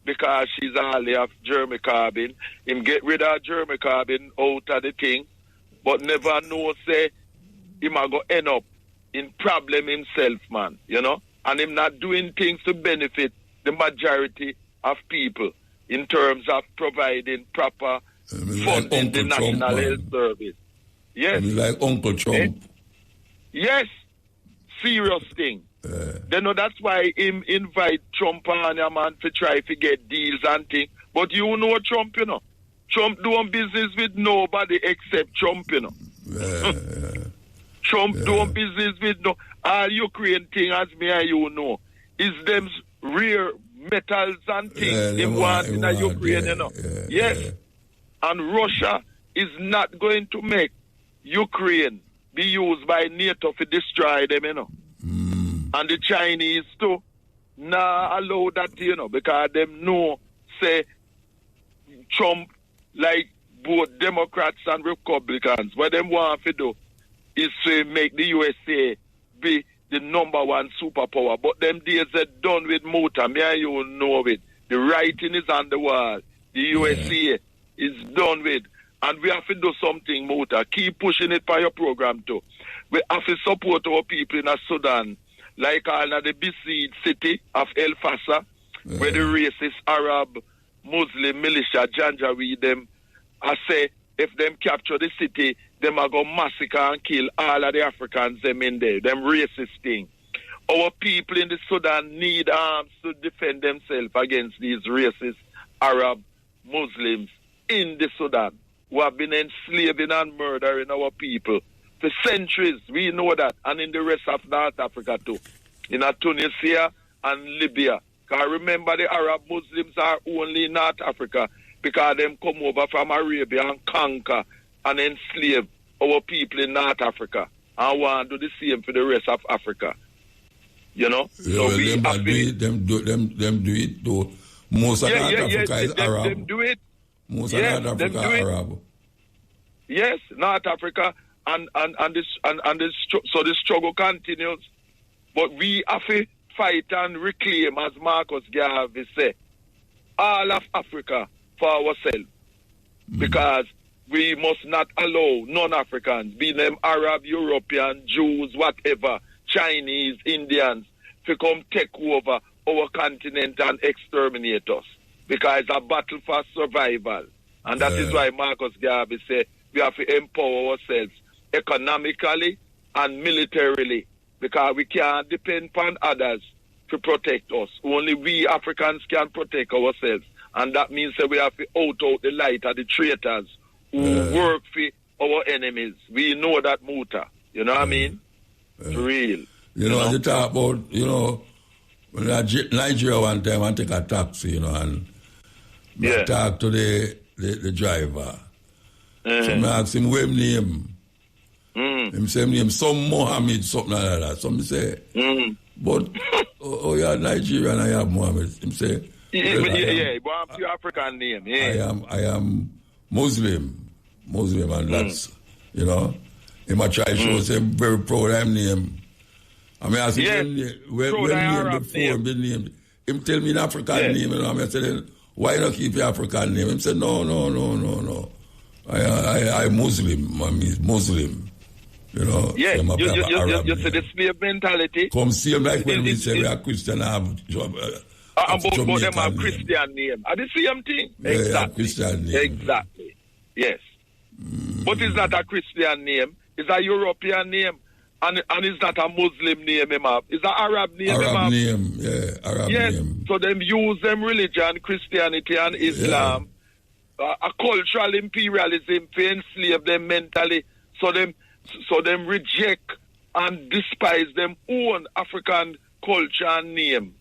because she's only of Jeremy Corbyn, him get rid of Jeremy Corbyn out of the thing. but never know, say, he might go end up in problem himself, man, you know? And him not doing things to benefit the majority of people in terms of providing proper funding the National Health Service. Yes. Like Uncle Trump. Yes. Serious thing. They know that's why him invite Trump on your man to try to get deals and things. But you know Trump, you know. Trump doing business with nobody except Trump, you know. Trump doing business with no all Ukraine thing, as me and you know, is them rare metals and things they want in Ukraine, you know. Yes. And Russia is not going to make Ukraine be used by NATO to destroy them, you know. And the Chinese too not allow that, you know, because them know, say, Trump, like both Democrats and Republicans, what them want to do is to make the USA be the #1 superpower. But them days are done with muta. Me and you know it. The writing is on the wall. The USA is done with. And we have to do something, muta. Keep pushing it by your program too. We have to support our people in Sudan, like all of the besieged city of El Fasher, where the racist Arab Muslim militia Janjaweed them, I say, if them capture the city, them are going to massacre and kill all of the Africans them in there, them racist thing. Our people in the Sudan need arms to defend themselves against these racist Arab Muslims in the Sudan who have been enslaving and murdering our people for centuries. We know that, and in the rest of North Africa too, in Tunisia and Libya. Because remember, the Arab Muslims are only in North Africa because them come over from Arabia and conquer and enslave our people in North Africa and want to do the same for the rest of Africa. You know? Yeah, so we them do it though. Most of North Africa is Arab. Them do it. Most of North Africa are Arab. Yes, North Africa and so the struggle continues. But we have to fight and reclaim, as Marcus Garvey said, all of Africa for ourselves. Because we must not allow non-Africans, be them Arab, European, Jews, whatever, Chinese, Indians, to come take over our continent and exterminate us. Because it's a battle for survival. And that is why Marcus Garvey said we have to empower ourselves economically and militarily. Because we can't depend on others to protect us. Only we Africans can protect ourselves. And that means that we have to out the light of the traitors who work for our enemies. We know that, muta. You know what I mean? It's real. You know, you talk about, you know, when I Nigeria one time, I take a taxi, you know, and I talk to the driver. So I ask him, what name? Him say name some Mohammed, something like that. So I say, but you're Nigerian, I have Mohammed. Him say, but I'm your African name. Yeah. I am Muslim, and that's, you know, him I try to show say very proud of him name. I mean, I say, when name before be named, him tell me an African name, and I said, why not keep your African name? Him said, no. I Muslim, I mean Muslim. You know, you see the slave mentality. Come same like when we say we are Christian, have but them have Christian name. Are the same thing? Exactly. Christian name. Exactly. Yes. But it's not a Christian name. It's a European name. And it's not a Muslim name, it's an Arab name. Arab name. So them use them religion, Christianity and Islam, a cultural imperialism to enslave them mentally. So them reject and despise them own African culture and name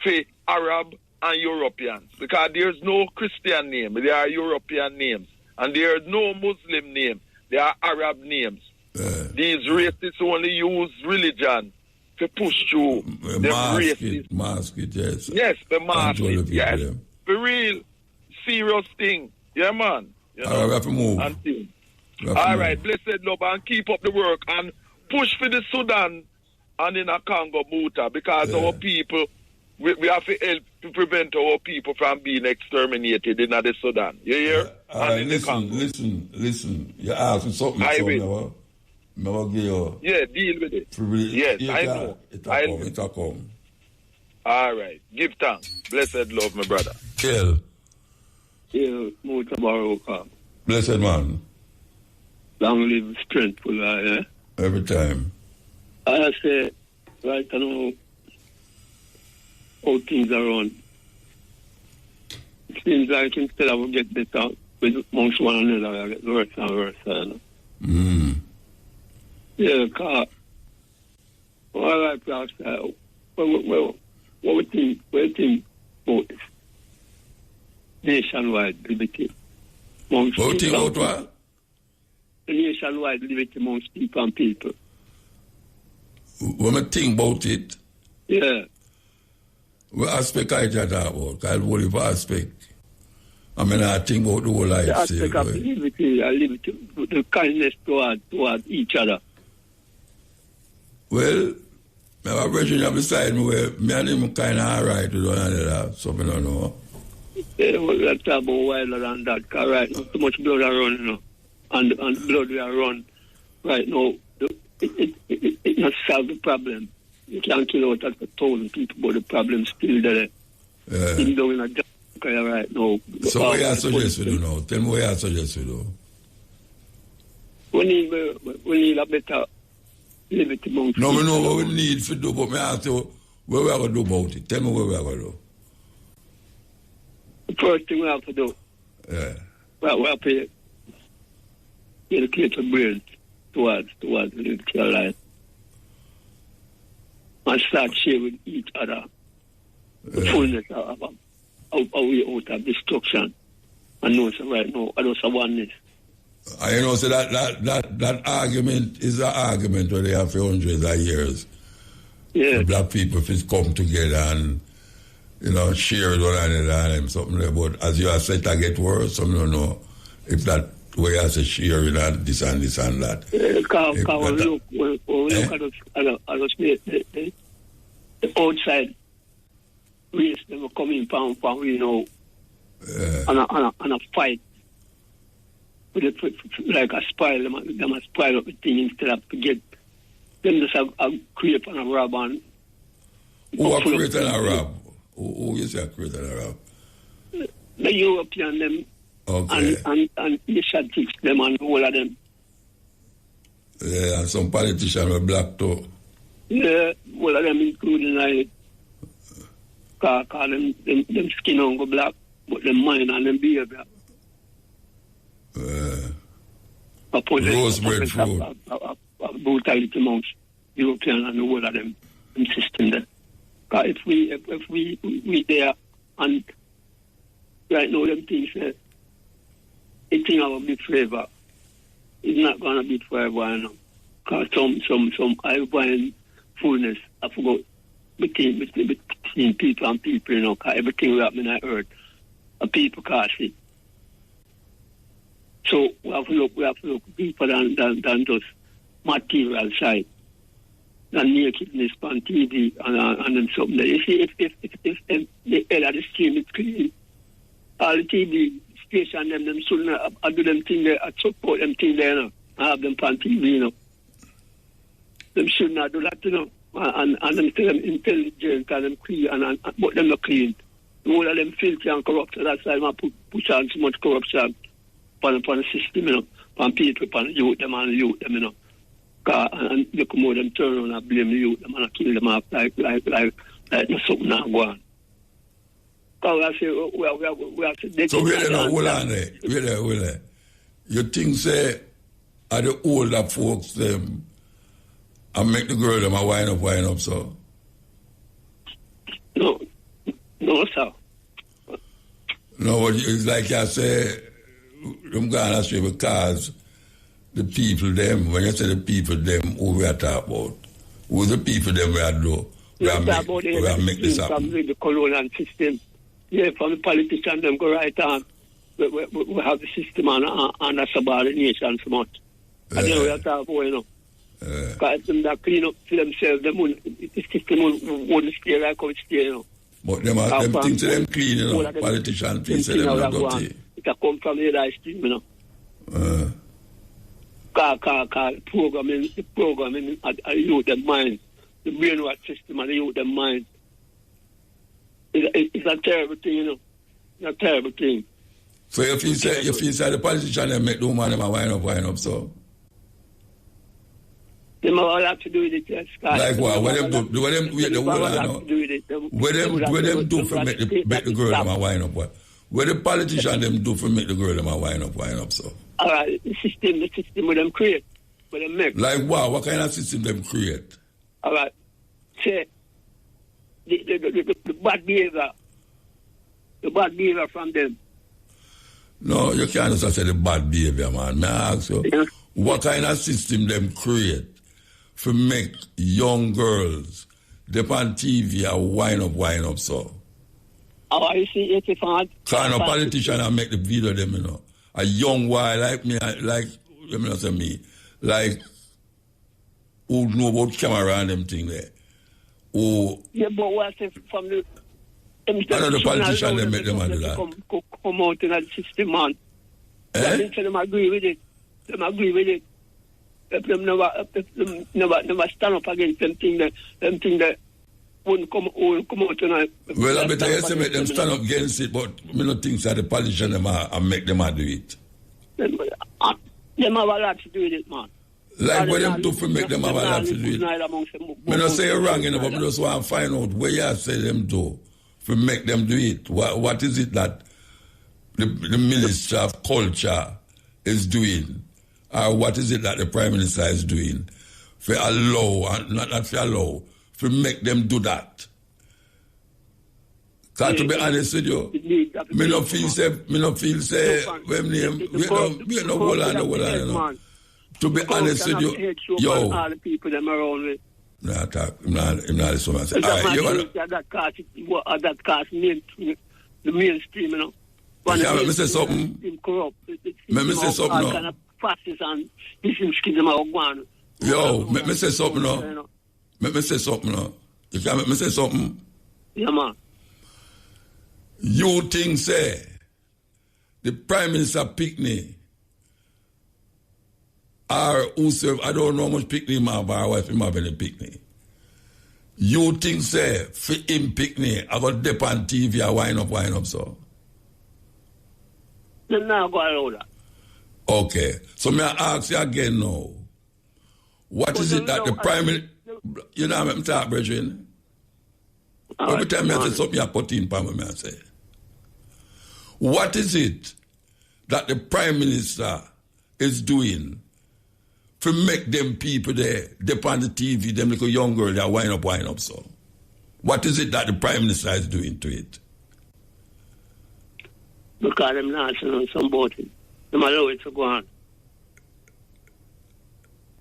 for Arab and Europeans. Because there's no Christian name, there are European names. And there is no Muslim name, there are Arab names. These racists only use religion to push through the racists. Mask it, yes. Yes, the mask it, yes. For real, serious thing. Yeah, man. You know, we have to move. All right, blessed love, and keep up the work and push for the Sudan and in a Congo, muta, because our people, we have to help to prevent our people from being exterminated in the Sudan. You hear? Listen. You asked me something. I will. Yeah, deal with it. Yes, I know. It'll come. All right. Give thanks. Blessed love, my brother. Kill. Yeah, Mutabaruka. Blessed man. Long live strengthful, yeah? Every time. I say, right now, how things are run. It seems like instead of get better, with amongst one another, I get worse and worse. You know? Yeah, because all right, what we think about this nationwide liberty amongst what think about what? The nationwide liberty amongst people and people. When I think about it, yeah. What aspect I talk about? I'll worry for aspect. I mean, I think about the whole life. The aspect of liberty, the kindness toward each other. Well, my brethren beside me, where me and him kind of alright with one another, so I don't know. Yeah, we'll talk about wilder than that, because right now, too much blood are running, you know, and blood we are run right now, it not solve the problem. You can't kill out 1,000 people, but the problem's still there. Even though we're not right now. So what you suggest we do now? Tell me what you suggest we do. We need a better liberty amongst no, we know what we need to do, but I ask you, what we are going to do about it? Tell me what we are going to do. The first thing we have to do, we have to educate our brains towards the life. And start sharing with each other the fullness of our way out of destruction. And know so right now, I don't say oneness. I know so that argument is an argument where they have for hundreds of years. Yeah. The black people just come together and, you know, share with one another and something like that. But as you have said, it get worse. I don't know if that way I say sharing and this and that. When we look at us, the outside race, they were coming from you know, on a fight. Like a spoil, them a spoil up the thing instead of to get them just a creep and a rob and... Who are creating a rob? Who you say creating a rob? The European them. Okay. And Asiatics them and all of them. Yeah, and some politicians were black too. Yeah, all of them including like them skin on go black, but them mind and them behavior. Rosebread fruit. Of brutality amongst European and all of them system there. Because if we there and right now them things it thing have a bit flavor. It's not gonna be forever, you know. Because some I find fullness I forgot between people and people, you know, because everything we happen on earth and people can't see. So we have to look deeper than just material side, than nakedness on TV and then something. You see, if the head of the stream is clean, all the TV station them shouldn't do them thing there, support them thing there, you know, and have them on TV, you know. Them should not do that, you know, and them tell them intelligent and them clean, but them not clean. All of them filthy and corrupt, so that's why I push on so much corruption upon the system, you know, upon people, upon youth them, you know. And you come out them turn around and blame the youth them and kill them off like something not going on. Because I say, we have to... So wait there, hold on there. Wait there. You think, say, are the older folks them and make the girl them a wind up, so? No, sir. No, but it's like I say, I'm going astray because the people them, when you say the people them, who we are talking about? Who the people them we are do? We are make this happen. From the colonial system. Yeah, from the politicians them go right on. We have the system and a subordination so much. And then we are talking about, you know. Because them that clean up for themselves, the system wouldn't stay like how it stay, you know. But them things them clean, you know. Politicians feel say them not dirty. It come from the other stream, you know. Programming, I use them mind. The brainwash system, and they use them mind. It's a terrible thing, you know. It's a terrible thing. So you feel say the politicians they make the woman them wind up, so. They have a lot to do with it, yes. Like what? What them do? What them wait the whole lot? What them do for make the girl them wind up? What? What the politicians them do for make the girl them wind up, so. All right, the system with them create, with them make. Like what? What kind of system them create? All right, say the bad behavior from them. No, you can't just say the bad behavior, man. May I ask you, what kind of system them create for make young girls dip on TV and wind up, so? Oh, I see 85. Kind of politician and make the video them, you know. A young boy like me, like, let me not say me, like, who know about camera and them thing there. Who... Yeah, but what I say from the... I know the politicians, they make them do that. Come out in the system, man. Eh? Them agree with it. If them never stand up against them thing that wouldn't come out tonight. Well, I better say make them stand up against it, but I don't think that the politicians and make them do it. Them have a lot to do with it, man. Like what them do for make them have a lot to do with it. I don't say you're wrong, you know, but I just want to find out where you say them do for make them do it. What is it that the Minister of Culture is doing? Or what is it that the Prime Minister is doing for allow, and not for allow, for make them do that? Because to be honest with you, me no feel say, when we no hold on, you know. To be honest with you, yo. All the people them around with. Nah, I'm not this woman. That cast name the mainstream, you know. Let me say something. Let me say something now. Yo, let me say something now. Let me say something now. You can let me say something? Yeah, man. You think, say, the Prime Minister Pickney, or whosoever, I don't know how much Pickney him have, or if him have any Pickney. You think, say, for him Pickney, I got dip on TV and wind up, so? Them now go allow that. Okay. So may I ask you again now, what is it that the Prime Minister, you know what I'm talking, brethren? Every time I say something, I put in palm, I say. What is it that the Prime Minister is doing to make them people there, dip on the TV, them little young girl, they wind up, so? What is it that the Prime Minister is doing to it? Because them not on some boating. Them allow it to go on.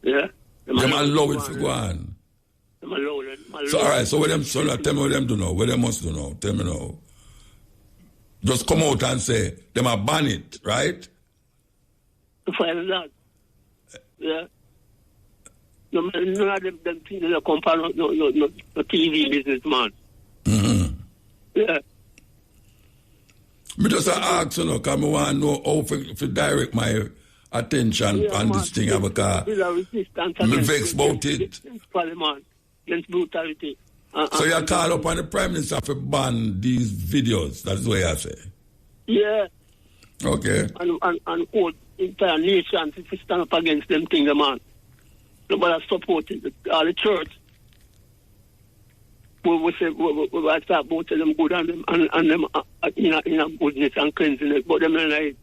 Yeah? Them allow it to go on. Them allow it. So, all right, so what them, so tell me what them do now. What them must do now. Tell me now. Just come out and say, them are ban it, right? Find that. Yeah. No, none of them things that come from no TV business, man. Mm-hmm. Yeah. Me just ask, you know, because I want to know how to direct my attention on this thing, because I'm vexed about it. Against brutality. So you call up on the Prime Minister to ban these videos, that's what you say? Yeah. Okay. And hold entire nation to stand up against them things, man. Nobody supporting the church. We say we start about them good and them in a goodness and cleanliness, but them like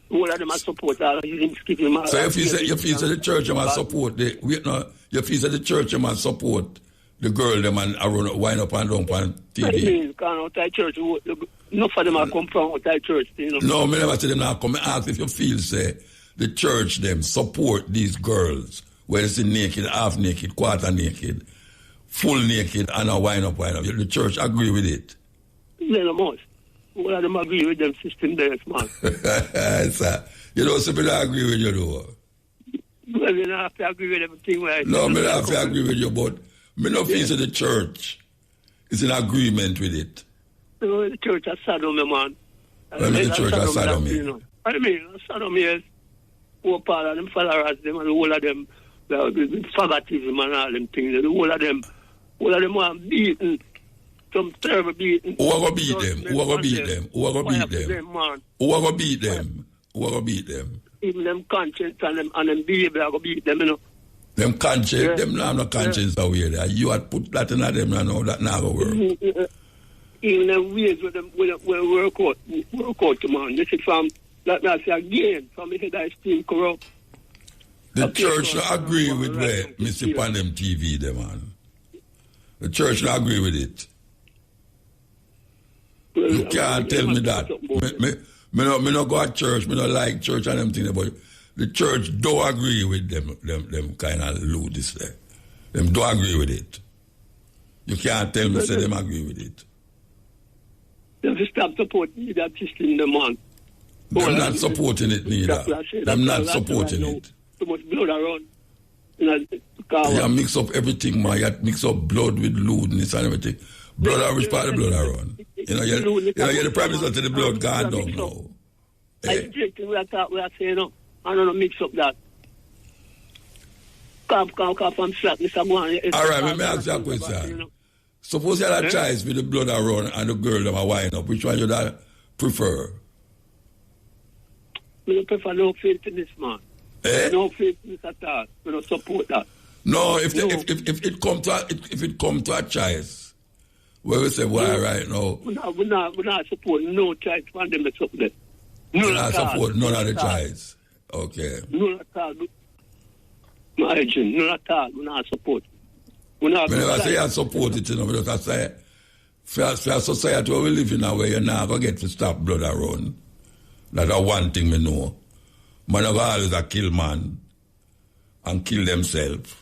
all of them are support all him skipping. So if you feel the church must support you feel the church must support the girl them and run wind up and down on TV. Outside church, enough of them are come from outside church, you know. No, me never say them not come. I ask if you feel say the church them support these girls, whether it's naked, half naked, quarter naked, full naked, and a wind up. The church agree with it. They no most. All of them agree with them system there, man. You know, some people agree with you, though. Well, you don't have to agree with everything, right? No, me don't have to agree with you, but me not feel the church is in agreement with it. No, the church has sodomy, man. Well, the church has sodomy. You know. I mean, sodomy is whole part of them followers, them, and the whole of them, the faggotism and all them things. The whole of them are beaten. Some terrible beating. Who are going to beat them? Who are going to beat them? Who are going to beat them? Who are going to beat them? Who are going to beat them? Even them conscience and them behavior are going to beat them, you know. Them conscience, them now have no conscience away there. You had put that in them now, that now go work. Even them ways where them work out, man. This is from, that's again, from the head I still corrupt. The church don't agree with where Mr. Pandem TV, them, man. The church don't agree with it. You can't tell me that. Me no go to church, me no like church and them things, but the church don't agree with them kind of lewdness there. Them don't agree with it. You can't tell me say them agree with it. They have to stop supporting that system, the man. Them not supporting it neither. Them not supporting it. Too much blood around. You mix up everything, man. You mix up blood with lewdness and everything. Blood, which part of the blood around? You know, you're the prime minister to the blood gone down now. I think we are saying, no, I don't know, mix up that. Cough, I'm slack, Mr. Mohan. All right, let me ask you a question. Suppose you had a choice with the blood around and the girl that are wind up. Which one you prefer? I prefer no faith in this, man. No faith in this at all. We don't support that. No, if it come to a choice, where we say, why right now? We're not supporting no choice for them to support. We're not supporting none of the choice. Okay. None at all. None at all. We're not supporting. Whenever I say I support it, you know, because I say, for a society where we live in, where you're not going to get to stop blood around. That's one thing we know. Man of always a kill man and kill themselves.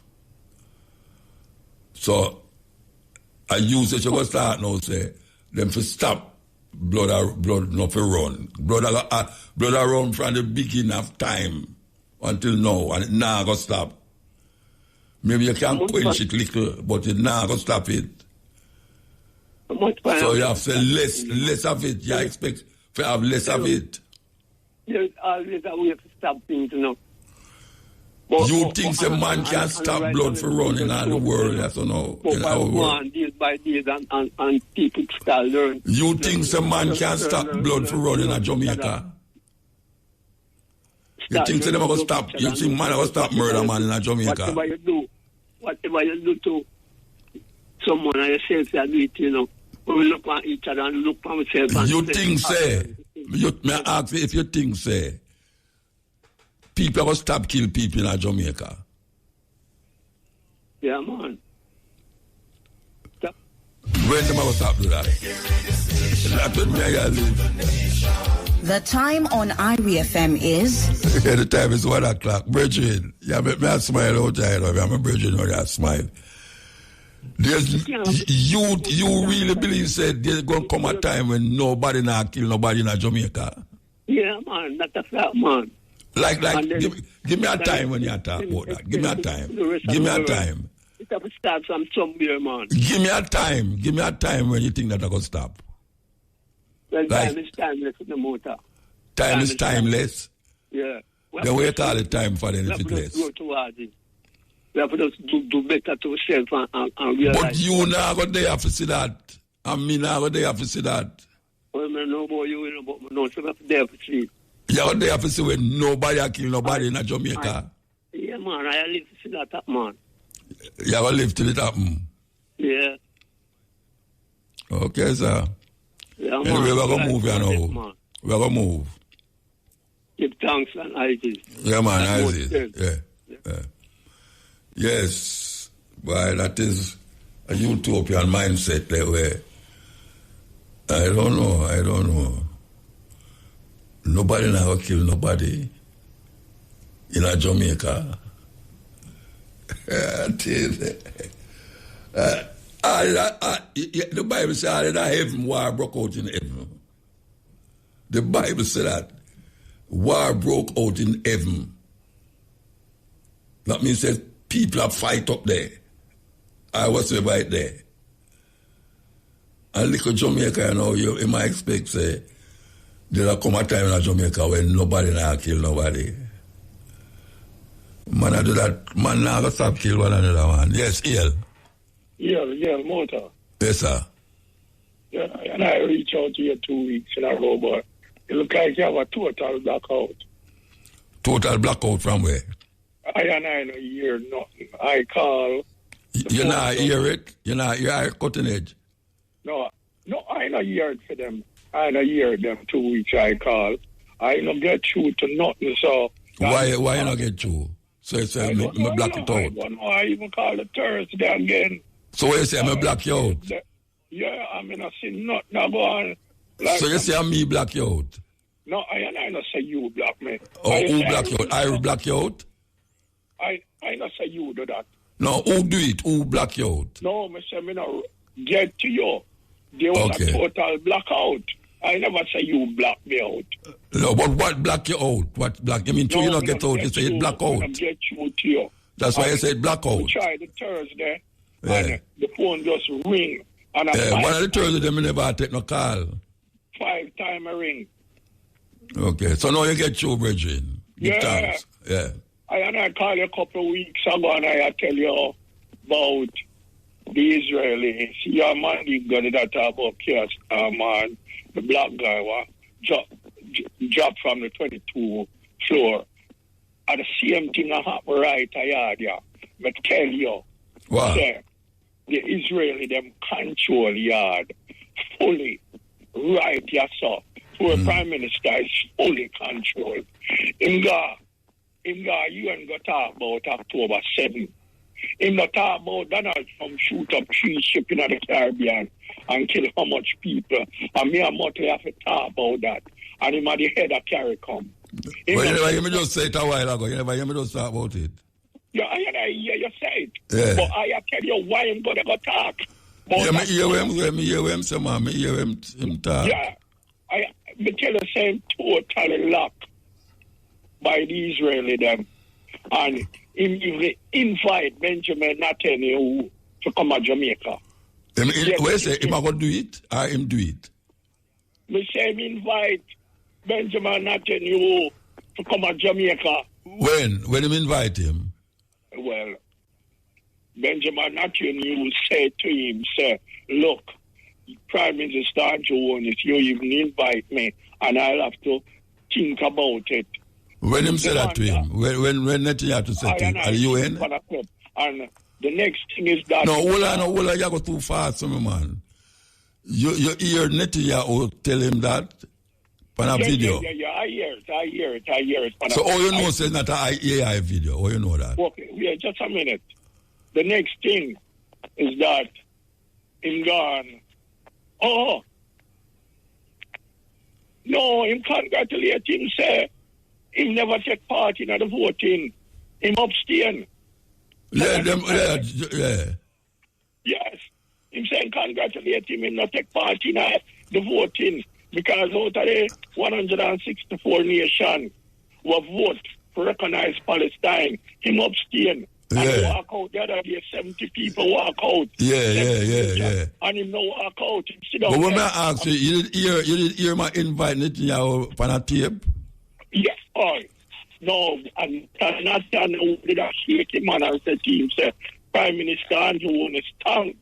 So, I use it, you go start now, say, them to stop blood not to run. Blood around from the beginning of time until now, and it now go stop. Maybe you can quench it little, but it now go stop it. So you have to say less of it. You expect to have less of it. There's always a way to stop things, you know. You think a man can stop blood from running in the world, yes or no? In our world. Days by days and people start learning. You think a man can stop blood from running in Jamaica? You think they never going to stop? You think man will stop murder man in Jamaica? Whatever you do to someone and yourself, you do it, you know. We look at each other and look at ourselves. You think, say, may I ask you if you think, say, people will stop kill people in Jamaica? Yeah, man. Stop. When them will stop do that? That's what me I live. The time on Irie FM is... Yeah, the time is 1 o'clock. Bridget, yeah, me I smile out there. I'm a Bridget, no, I smile. You really believe that there's going to come a time when nobody not kill nobody in Jamaica? Yeah, man, that's a fact, man. Like, give me a time when you talk about that. Give me a time. Give me a time. It have to start from somewhere, man. Give me a time. Give me a time when you think that I going to stop. Well, time is timeless with the motor. Time is timeless? Yeah. Then we call it time for them if it's less. We have to do better to ourselves and realize. But you now go there to see that. And me now go there to see that. Well, I know about you, but no, so we have to there to see. You go there to see when nobody kill nobody in Jamaica. Yeah, man, I live to see that happen, man. You go live till it happen? Yeah. Okay, sir. Yeah, man. Anyway, we're going to move here now. We're going to move. Give thanks and Isaac. Yeah, man, Isaac. Yeah. Yes. Well, that is a utopian mindset there where I don't know. Nobody now kill nobody in Jamaica. The Bible says that heaven war broke out in heaven. The Bible said that war broke out in heaven. That means that people are fight up there. I was right there. And little Jamaica, you know, you might expect, say, there'll come a time in Jamaica when nobody now kill nobody. Man, I do that. Man, now go stop kill one another, man. Yes, Ian. Yeah, Muta. Yes, sir. Yeah, and I reach out to you 2 weeks in a row, but it look like you have a total blackout. Total blackout from where? I don't hear nothing. I call. You not hear it? You not hear cutting edge? No, I don't hear it for them. I don't hear them 2 weeks I call. I don't get through to nothing, so... Why you not get through? So you say, me block it out. I don't know. I even call the Thursday again. So what you say, me block you out? Yeah, I mean, I see nothing go on. Like, so you say, me block you out? No, I don't say you block me. Oh, who block you out? I will block you out? I don't say you do that. No, who do it? Who block you out? No, I say, me no get to you. There was a total blackout. I never say you block me out. No, but what block you out? What block? You mean, you not get out, you say it black out. I get you to you. That's why I said black out. We tried the Thursday, and the phone just ring. And one of the Thursday, they never take no call. 5 times I ring. Okay, so now you get you, Bridging. Yeah. Yeah. I called you a couple of weeks ago, and I tell you about the Israelis. Your man, you got that about chaos, man. The black guy was dropped from the 22 floor. And the same thing happened right here, yeah. But tell you, wow. Say, the Israeli, them control yard fully right, yes, sir. For a prime minister is fully controlled. You ain't got to talk about October 7. Him not talk about Donald Trump shoot up 3 ships in the Caribbean and kill how much people. And me and Muta have to talk about that. And him at the head of CARICOM. Well, you never hear me just say it a while ago. You never hear me just talk about it. Yeah, I hear you say it. Yeah. But I tell you why I'm going to go talk. Yeah, me hear him say, man. Me hear him talk. Yeah. I tell the same totally locked by the Israeli them. And him even invite Benjamin Netanyahu to come to Jamaica. Where say him going to do it or him do it? Me say him invite Benjamin Netanyahu to come to Jamaica. When him invite him? Well, Benjamin Netanyahu said to him, say, look, Prime Minister Jones, you even invite me, and I'll have to think about it. When him say that to him? When Netanyahu said to him? Are you in? And the next thing is that... No, hold on, you go too fast, man. You hear Netanyahu tell him that on a video? Yeah, I hear it. So all you know is not an AI video, or you know that? Okay, yeah, just a minute. The next thing is that him gone... Oh! No, him congratulate him, say, him never take part in the voting. Him abstain. Yeah. Yes. Him saying congratulate him not take part in the voting because out of the 164 nations who vote to recognize Palestine, him abstain. Yeah. And he walk out the other day, 70 people walk out. Yeah. And him no walk out. Him sit down. But when I ask you did hear my invite Netanyahu on a tape? Yes, no, and not did a shake him and said to him, say, Prime Minister Andrew won't stand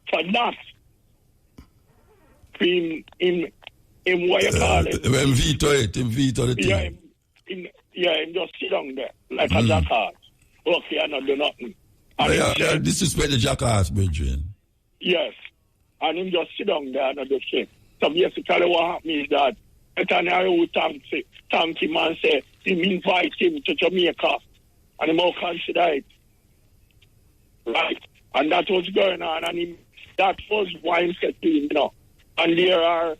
for that. Him what you call it? Him veto the thing. Him just sit down there like a jackass. Okay, I not do nothing. And disrespect the jackass, Benjamin. Yes. And him just sit down there and not do shit. So basically what happened is that Netanyahu thank him and say him invite him to Jamaica and him all consider it. Right? And that was going on and that was why he said to him, you know. And there are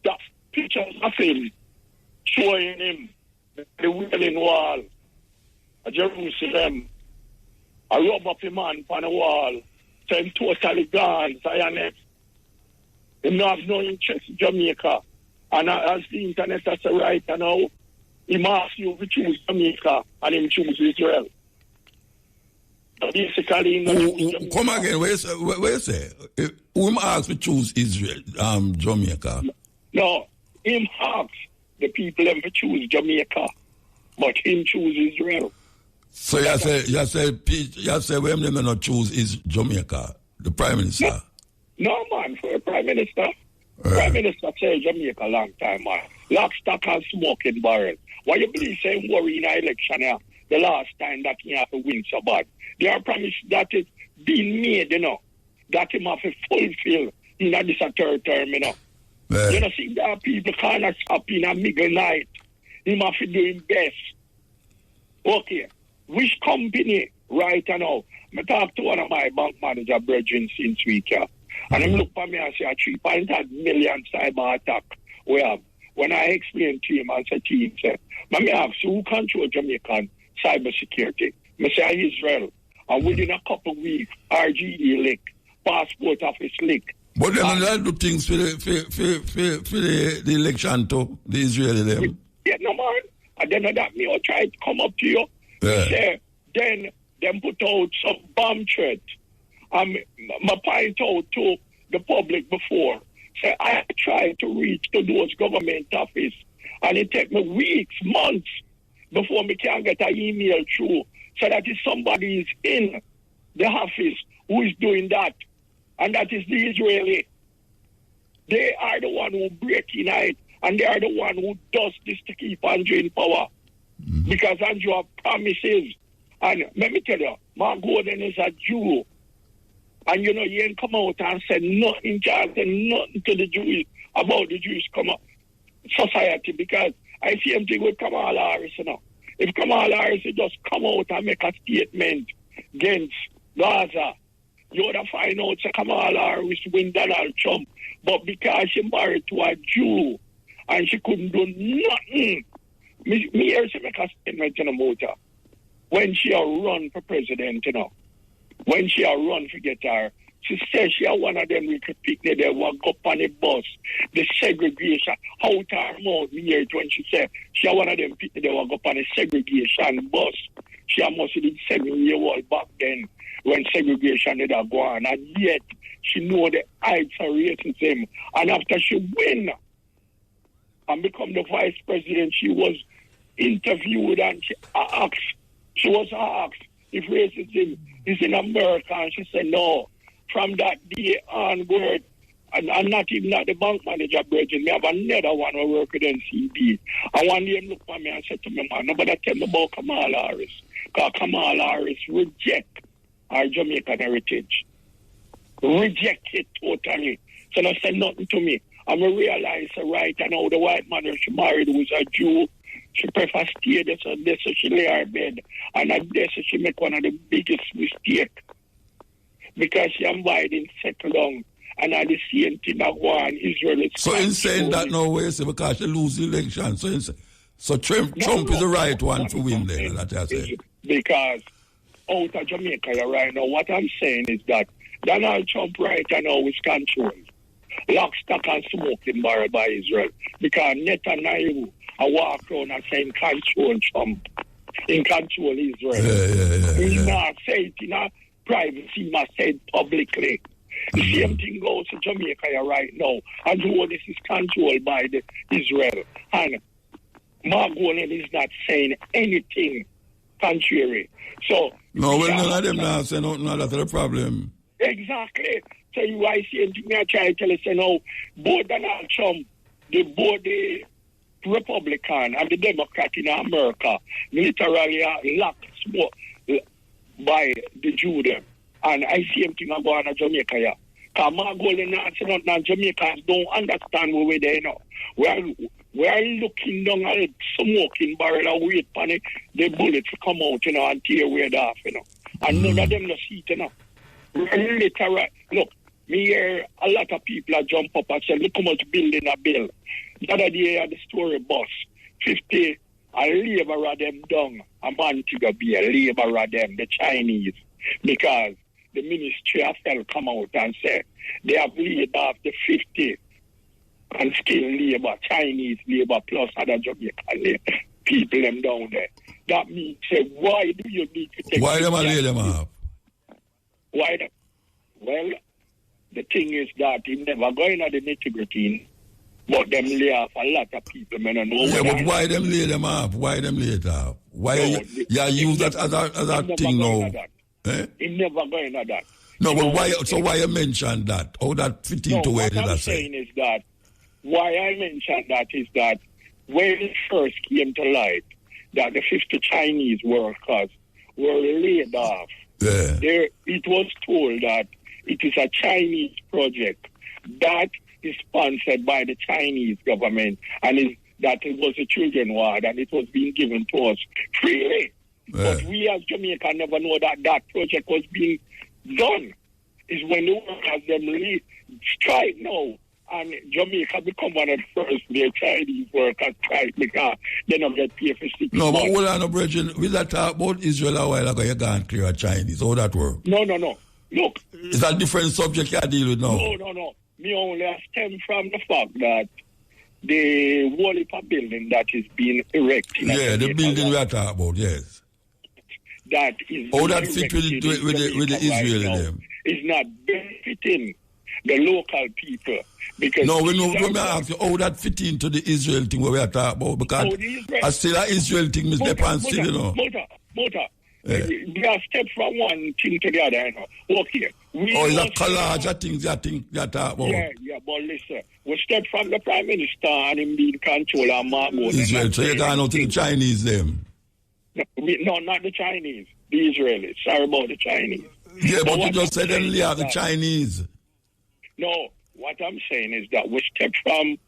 the pictures of him showing him the Wailing Wall, a Jerusalem, a rub up a man on the wall, saying totally gone, Zionist. He not have no interest in Jamaica. And as the internet has a right now, he asks you to choose Jamaica and him choose Israel. Basically, come again, where you say? Who asked to choose Israel, Jamaica? No, him asked the people them to choose Jamaica, but him choose Israel. So you say when them not choose is Jamaica, the Prime Minister? No man, for a Prime Minister. Prime Minister said Jamaica long time, man. Lock, stock and smoking barrel. Why you believe say worry in an election here? The last time that he have to win so bad. They are promised that it's been made, that him have to fulfill in this third term, You know, see that people can't stop in a middle night. Him have to do his best. Okay. Which company right now? I talk to one of my bank manager brethren since week here. And him look for me and say a 3.5 million cyber attack we have. When I explained to him, I said to him, let me ask you, who control Jamaican cyber security? I say Israel. And within a couple of weeks, RGE leak, passport office leak. But then they do things for the election too, the Israeli them. Yeah, no man. And then that me will try to come up to you. Say, then them put out some bomb threat. My point out to the public before. Say, I tried to reach to those government office. And it take me weeks, months, before me can get an email through. So that is somebody is in the office who is doing that. And that is the Israeli. They are the one who break in it. And they are the one who does this to keep Andrew in power. Because Andrew have promises. And let me tell you, Mark Gordon is a Jew. And you know, he ain't come out and said nothing, just nothing to the Jews about the Jewish society. Because I see him thing with Kamala Harris, If Kamala Harris just come out and make a statement against Gaza, you would have find out that Kamala Harris win Donald Trump. But because she married to a Jew and she couldn't do nothing, me hear she make a statement in the muta. When she run for president, when she run to get her, she says she one of them little picnic they walk up on the bus, the segregation, out her mouth, me hear it when she said she one of them picnic they walk up on the segregation bus. She must have been 7-year-old back then when segregation did go on, and yet she know the heights of racism. And after she win and become the vice president, she was interviewed and she was asked if racism is in America, and she said no. From that day onward, and I'm not even at the bank manager, Bridget. Me have another one who work with NCD. And one day he looked at me and said to me, man, nobody tell me about Kamala Harris. Because Kamala Harris reject our Jamaican heritage. Reject it totally. So they said nothing to me. And I realized right now the white man she married was a Jew. She prefer stay there, so she lay her bed. And at this she make one of the biggest mistakes. Because she invited and settle down. And at the same thing that one Israel is. So in saying that now way say because she lose the election. So Trump is the right one to win there, that I say. Because out of Jamaica right now, what I'm saying is that Donald Trump right now is controlled. Lock, stock and smoking barrel by Israel. Because Netanyahu walk around and saying control Trump. In control Israel. He not say it in a privacy, he must say it publicly. The same thing goes to Jamaica right now. And all this is controlled by the Israel. And Mark Gordon is not saying anything contrary. So no, well, none of them now say nothing, that's the problem. Exactly. So you I see anything I try to tell you, say no, both Donald Trump, both the Republican and the Democrat in America literally are locked by the Jew them. And I see him thing about in Jamaica here. Because Mark Gordon and Jamaicans don't understand where we're there now. We are looking down at a smoking barrel and wait for the bullets to come out, and tear away it off, And none of them don't see it, We're literally, look, me hear a lot of people jump up and say, look how much building a bill. The other day at the story bus, 50, a labor of them down, a man to be a labor of them, the Chinese, because the Ministry of Health come out and say they have laid off the 50 and skilled labor, Chinese labor plus other Jamaican people them down there. That means say, why do you need to take why them lay them off? Why? Well, the thing is that he never going at the nitty-gritty, but them lay off a lot of people, man. Yeah, but why them lay them off? Why them lay it off? Why use that as a thing now? He never going at that. No, but why? So why you mention that? How that fit into where did I say? What I'm saying is that why I mentioned that is that when it first came to light that the 50 Chinese workers were laid off, it was told that it is a Chinese project that is sponsored by the Chinese government, and that it was a children ward, and it was being given to us freely. But we as Jamaica never know that project was being done. Is when the workers them strike now, and Jamaica become one of the first the Chinese workers strike because they don't get paid for 6 months. No, but hold on, Bridget. We that talk about Israel a while ago, you can't clear a Chinese. How that work? No. Look. It's a different subject you deal with now. No. Me only stem from the fact that the wall of a building that is being erected. Yeah, the building we are talking about, yes. That is. How that fit with the Israeli right them? Is not benefiting the local people. Because no, we know. When I ask you how that fit into the Israel thing where we are talking about, because I say that Israel thing is depends still, you know. Motor. We are step from one thing to the other, you know. Okay. It's a collage of things you talk about. Yeah, but listen, we step from the Prime Minister and him being control and Mark Israel, so you're going out to the Chinese them? No, not the Chinese. The Israelis. Sorry about the Chinese. Yeah, but you just said them lay out the Chinese. No, what I'm saying is that we step from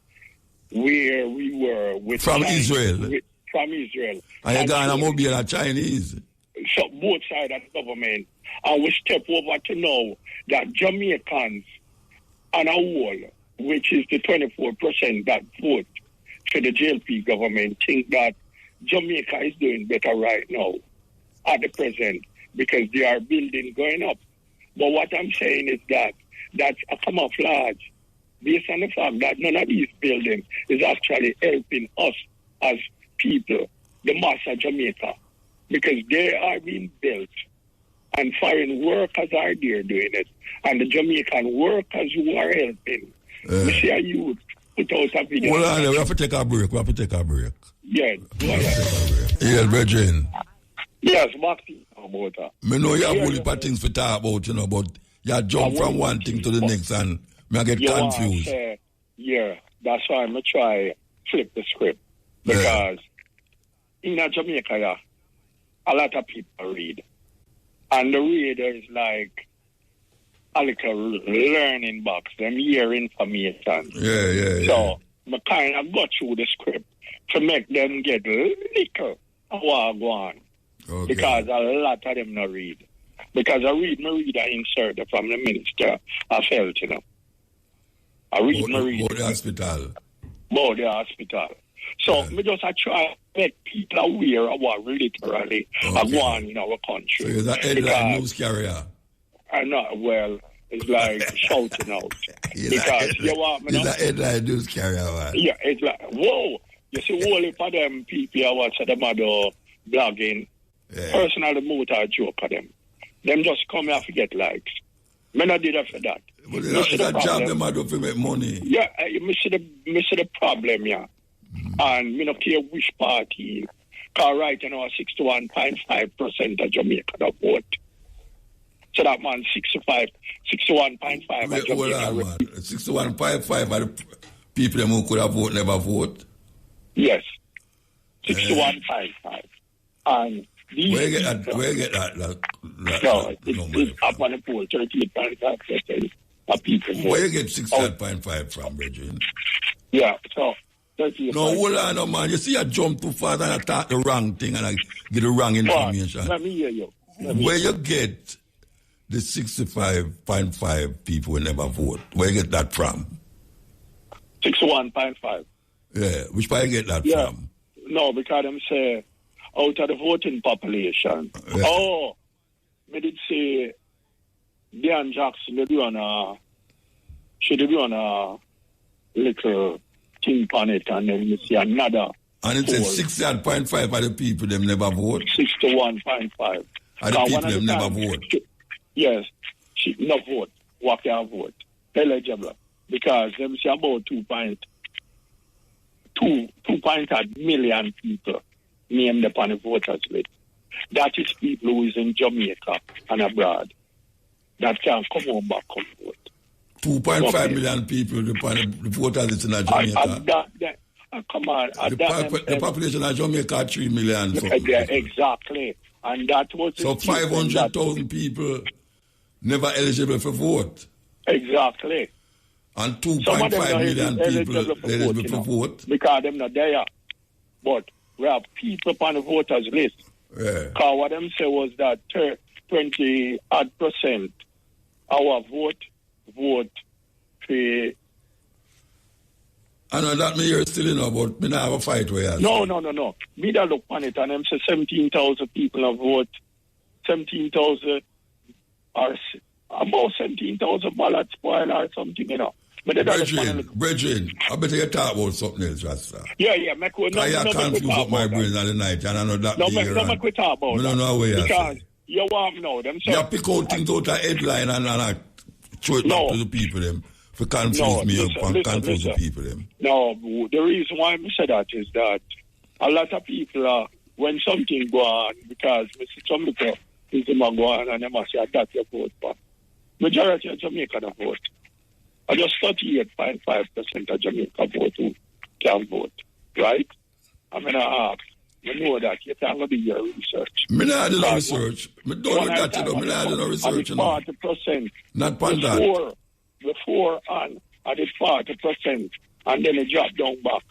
where we were with from China, Israel. From Israel. And you're going to mobile the Chinese. So both sides of the government. And we step over to know that Jamaicans on a whole, which is the 24% that vote for the JLP government, think that Jamaica is doing better right now at the present because they are building going up. But what I'm saying is that that's a camouflage based on the fact that none of these buildings is actually helping us as people, the mass of Jamaica, because they are being built and foreign workers are there doing it. And the Jamaican workers who are helping, we see a youth put out a video. Hold on, we have to take a break. Yeah. Yeah, Bridget. Yes, Marty. About that. I know you have a lot of things to talk about, you know, but you jump from one thing to the next and I get confused. That's why I'm going to try flip the script. Because in Jamaica, a lot of people read. And the reader is like a little learning box, them hear information. Yeah. So I kind of got through the script to make them get little what go on. Okay. Because a lot of them not read. Because I read an insert from the Minister of Health, you know. I read About the hospital. About the hospital. So me just try to make people aware of what literally are going on in our country. So you're the headline news carrier? Well, it's like shouting out. Because you want me to... It's a headline news carrier, man. Yeah, it's like, whoa. You see, all of them people I watch them are blogging. Yeah. Personally, muta joke of them. Them just come here to get likes. Me not did that for that. But it's a job them do to make money. Yeah, me see the problem, yeah. And me not care which party. Because right now, 61.5% of Jamaica vote. So that man, 61.5% of Jamaica. Hold on, man. 61.5% of the people who could have voted never vote? Yes. 61.5%. And where you get that no, it's up on the poll, 38.5% of people. Where you get 61.5% from, Bridget? Yeah, so 38. No, hold on, no, man. You see, I jump too fast and I talk the wrong thing and I get the wrong information. Let me hear you. Where you get the 65.5% people who never vote? Where you get that from? 61.5%. Yeah, which part you get that from? No, because them say out of the voting population. Yeah. Oh, me did say Diane Jackson should be on a little thing on it, and then you see another. And it says 61.5% of the people them never vote. 61.5%. And the people them never vote. Yes, she no vote. What can vote? Eligible. Because them say about 2.2 million people named upon the voters list. That is people who is in Jamaica and abroad that can come home back and vote. 2.5 million people upon the voters list in Jamaica. Come on. The population of Jamaica 3 million. Exactly. And that was... So 500,000 people never eligible for vote. Exactly. And 2.5 million people eligible for vote. Because them not there. But we have people on the voters list. Yeah. Because what them say was that 20% our vote for... I know that me here still but me not have a fight where No. Me that look on it and them say 17,000 people have vote. 17,000 or about 17,000 ballots spoil or something, Brethren, I better you talk about something else, Rasta. Yeah, I confused up my brain at the night and I know that. No, make we talk about that. I don't know where you because you want to know them. You pick out things out of headline and throw it back to the people, them. For confuse me up and confuse the people, them. No, the reason why I say that is that a lot of people, when something go on, because some people is go on and they must say that you vote for. Majority of Jamaica don't vote. I just 38.5% of Jamaica vote who can vote, right? I'm going to ask. You know that. You can't do your research. Me not do no research. Me don't know that, Me not do no research, 40%. Not on that. Before on, I did 40%, and then it dropped down back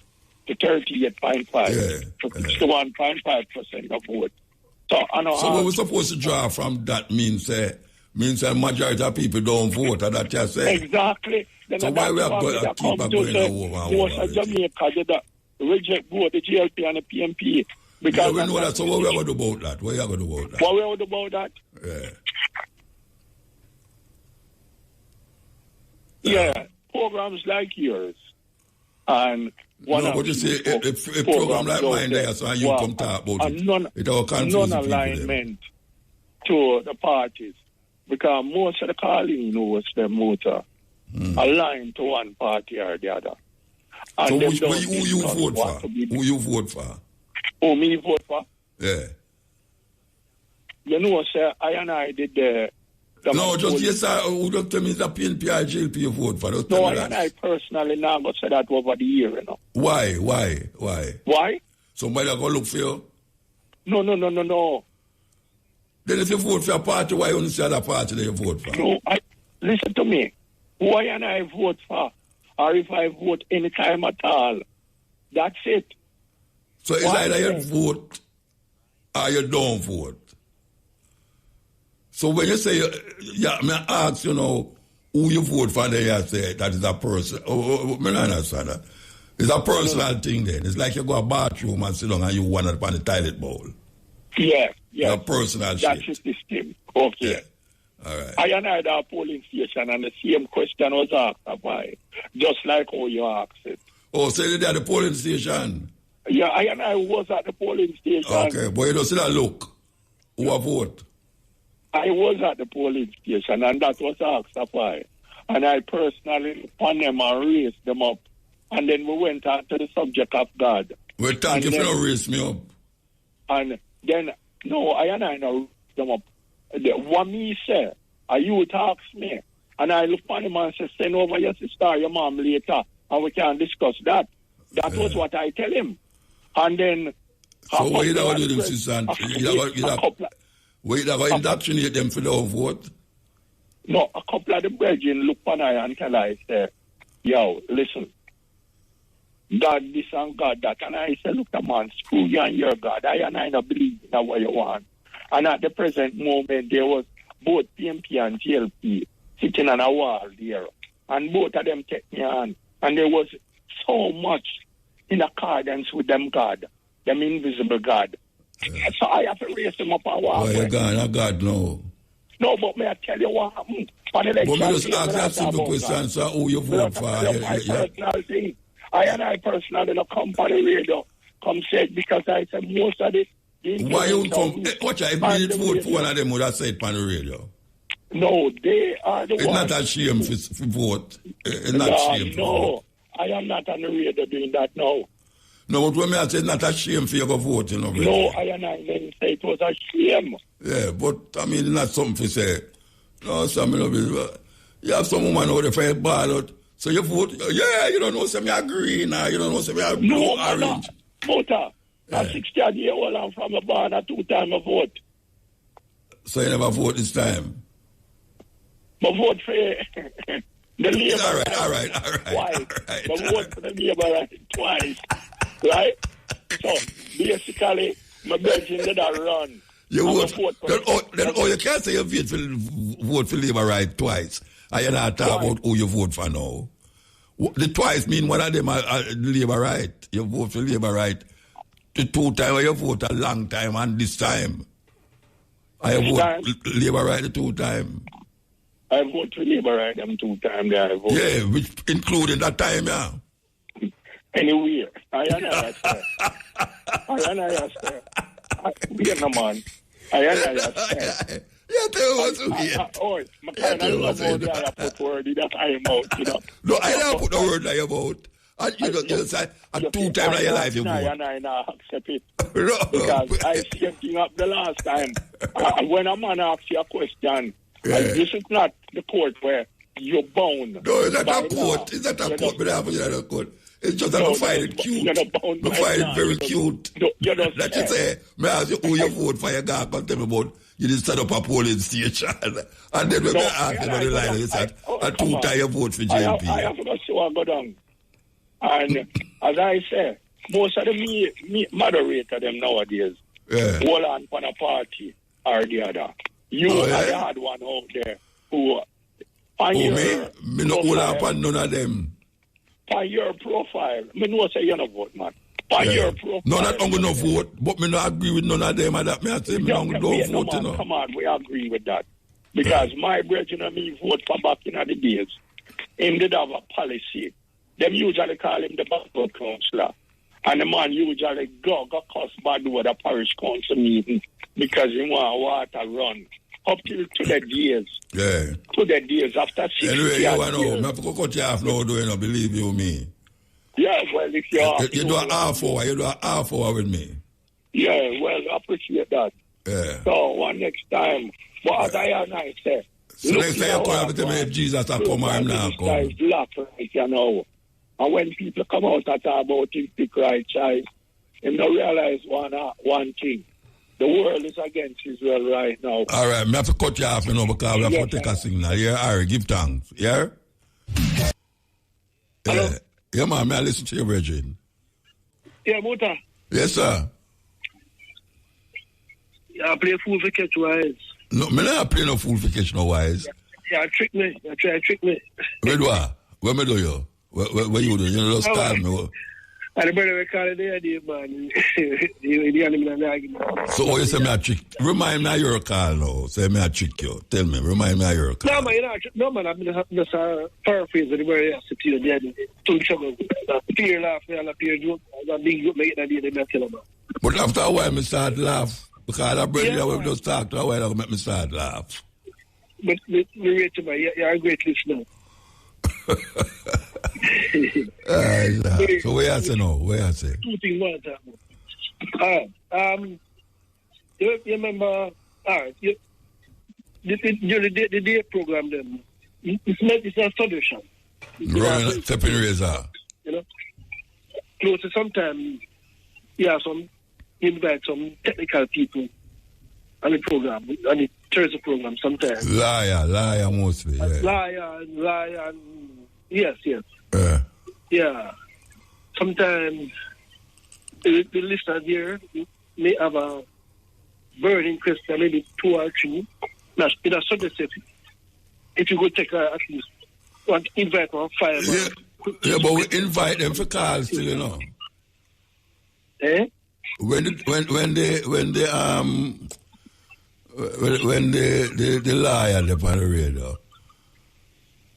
to 38.5%, to 61.5% of vote. So what we're supposed to draw from that means a majority of people don't vote, and that you say. Exactly. Then so why we have to keep going over? Most of Jamaica did reject both the GLP and the PMP. Because we know that. So what we are going to do about that? What are you going to do about that? What we are going to do about that? Yeah, programs like yours. And but you see, a program like mine there, so you come talk about it. It all confuses non-alignment to the parties. Because most of the calling knows them muta aligned to one party or the other. And so who you vote for? Who you vote for? Who me vote for? Yeah. You know, sir, I did the... No, just yes, sir. Who don't tell me the PNP or GLP you vote for? No, I personally now go say that over the year, Why? Why? Somebody going to look for you? No. Then if you vote for a party, why only say other party that you vote for? No, listen to me. Why and I vote for, or if I vote any time at all, that's it. So it's either you vote or you don't vote. So when you say, I ask, who you vote for, then you say that is a person. I understand that. It's a personal thing then. It's like you go to a bathroom and sit down and you want it on the toilet bowl. Yeah. It's a personal shit. That's the system. Okay. Yeah. All right. I and I had a polling station and the same question was asked by, just like how you asked it. Oh, so you're at the polling station? Yeah, I and I was at the polling station. Okay, but you don't see that look. Who a vote? I was at the polling station and that was asked by. And I personally upon them and raised them up. And then we went on to the subject of God. Well, thank you for not raise me up. And then, no, I and I not raise them up. What me say, a youth asked me, and I look on him and say, send over your sister or your mom later, and we can discuss that. That was what I tell him. And then... So what you going to do with them, sister? You going to indoctrinate them for their own vote? No, a couple of the brethren look on I and tell I say, yo, listen, God this and God that. And I say, look, man, screw you and your God. I and I don't believe in what you want. And at the present moment, there was both PMP and GLP sitting on a wall there. And both of them take me on. And there was so much in accordance with them God, them invisible God. Yeah. So I have to raise them up and walk. Why you gone? God, no. No, but may I tell you what happened? But me just ask that simple question, so who you vote for? I and I personally don't come on the radio, come say it because I said most of it. Why you come? Watch out, if you did vote for one of them, would have said it on the radio. No, they are the it's ones. It's not a shame for vote. It's not shame for vote. I am not on the radio doing that now. No, but when I say it's not a shame for you to vote, you know. No, I didn't say it was a shame. Yeah, but I mean, it's not something to say. No, some you have some woman out there for a ballot, so you vote. Yeah, you don't know, say me are green, you don't know, say me are blue, orange. Muta, I'm 60-year-old, I'm from a barn, a 2-time vote. So you never vote this time? I vote for the Labour. All right. Twice. I vote for the Labour twice. Right? So, basically, my brethren did a run. You vote. Then you can't say you vote for Labour right twice. And you're not talking about who you vote for now. The twice mean one of them are Labour right. You vote for Labour right. The 2 times you vote a long time and this time. I vote Labour right the 2 times. I vote for Labour right them 2 times there. I vote. Yeah, which including that time, yeah. Anyway, I understand. We are no man. I understand. Yeah, tell you what's weird. Oh, my kind of love how I put word in that I am out, you know. No, I don't put no word in your mouth. And you say, and 2 times in your life you vote. I not accept it. Because I same thing up the last time. When a man asks you a question, this is not the court where you're bound. No, it's not a court. It's not a court, but I have a court. It's just that I find it cute. I find it very cute. That you say, may I ask you who you vote for, you can't tell me about you did set up a polling station. And then when I ask you about the line, you said, and 2 times you vote for JP. I have to see what go down. And as I say, most of the moderator them nowadays hold on for a party or the other. I had one out there who me not hold on for none of them. On your profile, me know say you no vote, man. On your profile. No, that I'm gonna vote, but me not agree with none of them. And that me I say me don't vote, you know. Come on, we agree with that. Because my brethren and me vote for back in the days. Him did have a policy. Them usually call him the backward councillor. And the man usually go cuss bad with the parish council meeting because he want water run. Up to the days. Yeah. To the days after 60 years. Anyway, you want to know, I have to cut you off now, do you know, believe you me. Yeah, well, if you do a half hour with me. Yeah, well, I appreciate that. Yeah. So, one next time, but as I say, so next time you come to me if Jesus has come or him now come. Right, you know. And when people come out and talk about him, pick right child, and don't realize one thing. The world is against Israel right now. All right, I have to cut you off, you know, because we have to take a signal. Yeah, all right, give thanks. Yeah? Hello? Yeah, man, may I listen to your virgin? Yeah, Muta. Yes, sir. Yeah, I play fool for catch wise. No, me not play no fool for catch no wise. Yeah, trick me. You try to trick me. Where do I? Where me do you? Where you do? You know, just call me. And the brother we call it the idea, man. The animal argument. So what you say me a trick? Remind me of your call now. Say me a trick you. Tell me, remind me of your call. No, man, I'm just paraphrase the very has to tell you. Two trouble. Peer laugh, and a peer joke. A big joke, make it a day, they tell about. But after a while, me start laugh. Because that brother we just talk to a while ago, make me start laugh. But you're a great listener. So where I say no? Where I say? 2 things one time. You remember? The day program then. It's a solution. Running stepping razor. You know, close to sometimes. Yeah, invite some technical people on the program, on the Thursday program sometimes. Liar mostly. Yeah. Liar. Yes. Yeah. Sometimes the listener there may have a burning question, maybe 2 or 3. That's in a subject set. If you go take at least one invite one 5. Yeah, but we invite them for calls still, you know. Eh? When the liar they on the radio.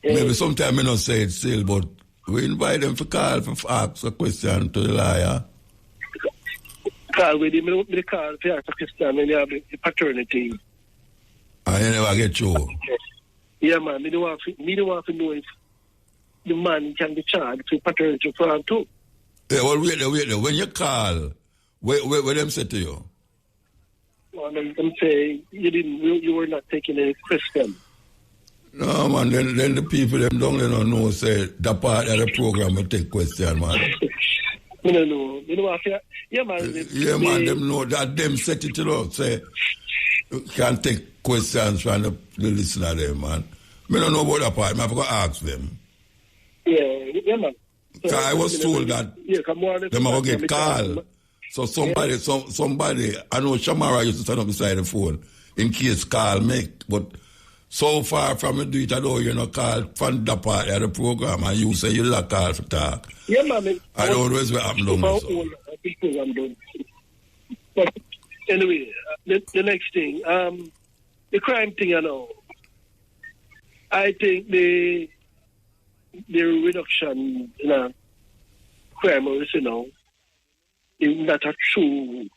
Maybe sometimes I don't say it still, but we invite them for call for ask a question to the liar. Call with him, the call for ask a question when you have the paternity. And you never get through. Yeah, man. Me don't want to know if the man can be charged to paternity fraud too. Yeah, well, wait. When you call, what them say to you? Well, them say you were not taking any question. No, man, then the people them don't know say that part of the program will take question, man. I don't know. You know, yeah, man. Man, them know that them set it up. Say, you can't take questions from the listener there, man. I don't know about that part. I have to ask them. Yeah, man. So, I was told that them are going to get called. So somebody, I know Shamara used to stand up beside the phone in case call make, but so far from it do it, I know you're not called from that part of the program, and you say you're not called for talk. Yeah, man. I don't know what's happening. But anyway, the next thing, the crime thing, you know, I think the reduction in crime, you know, is not a true,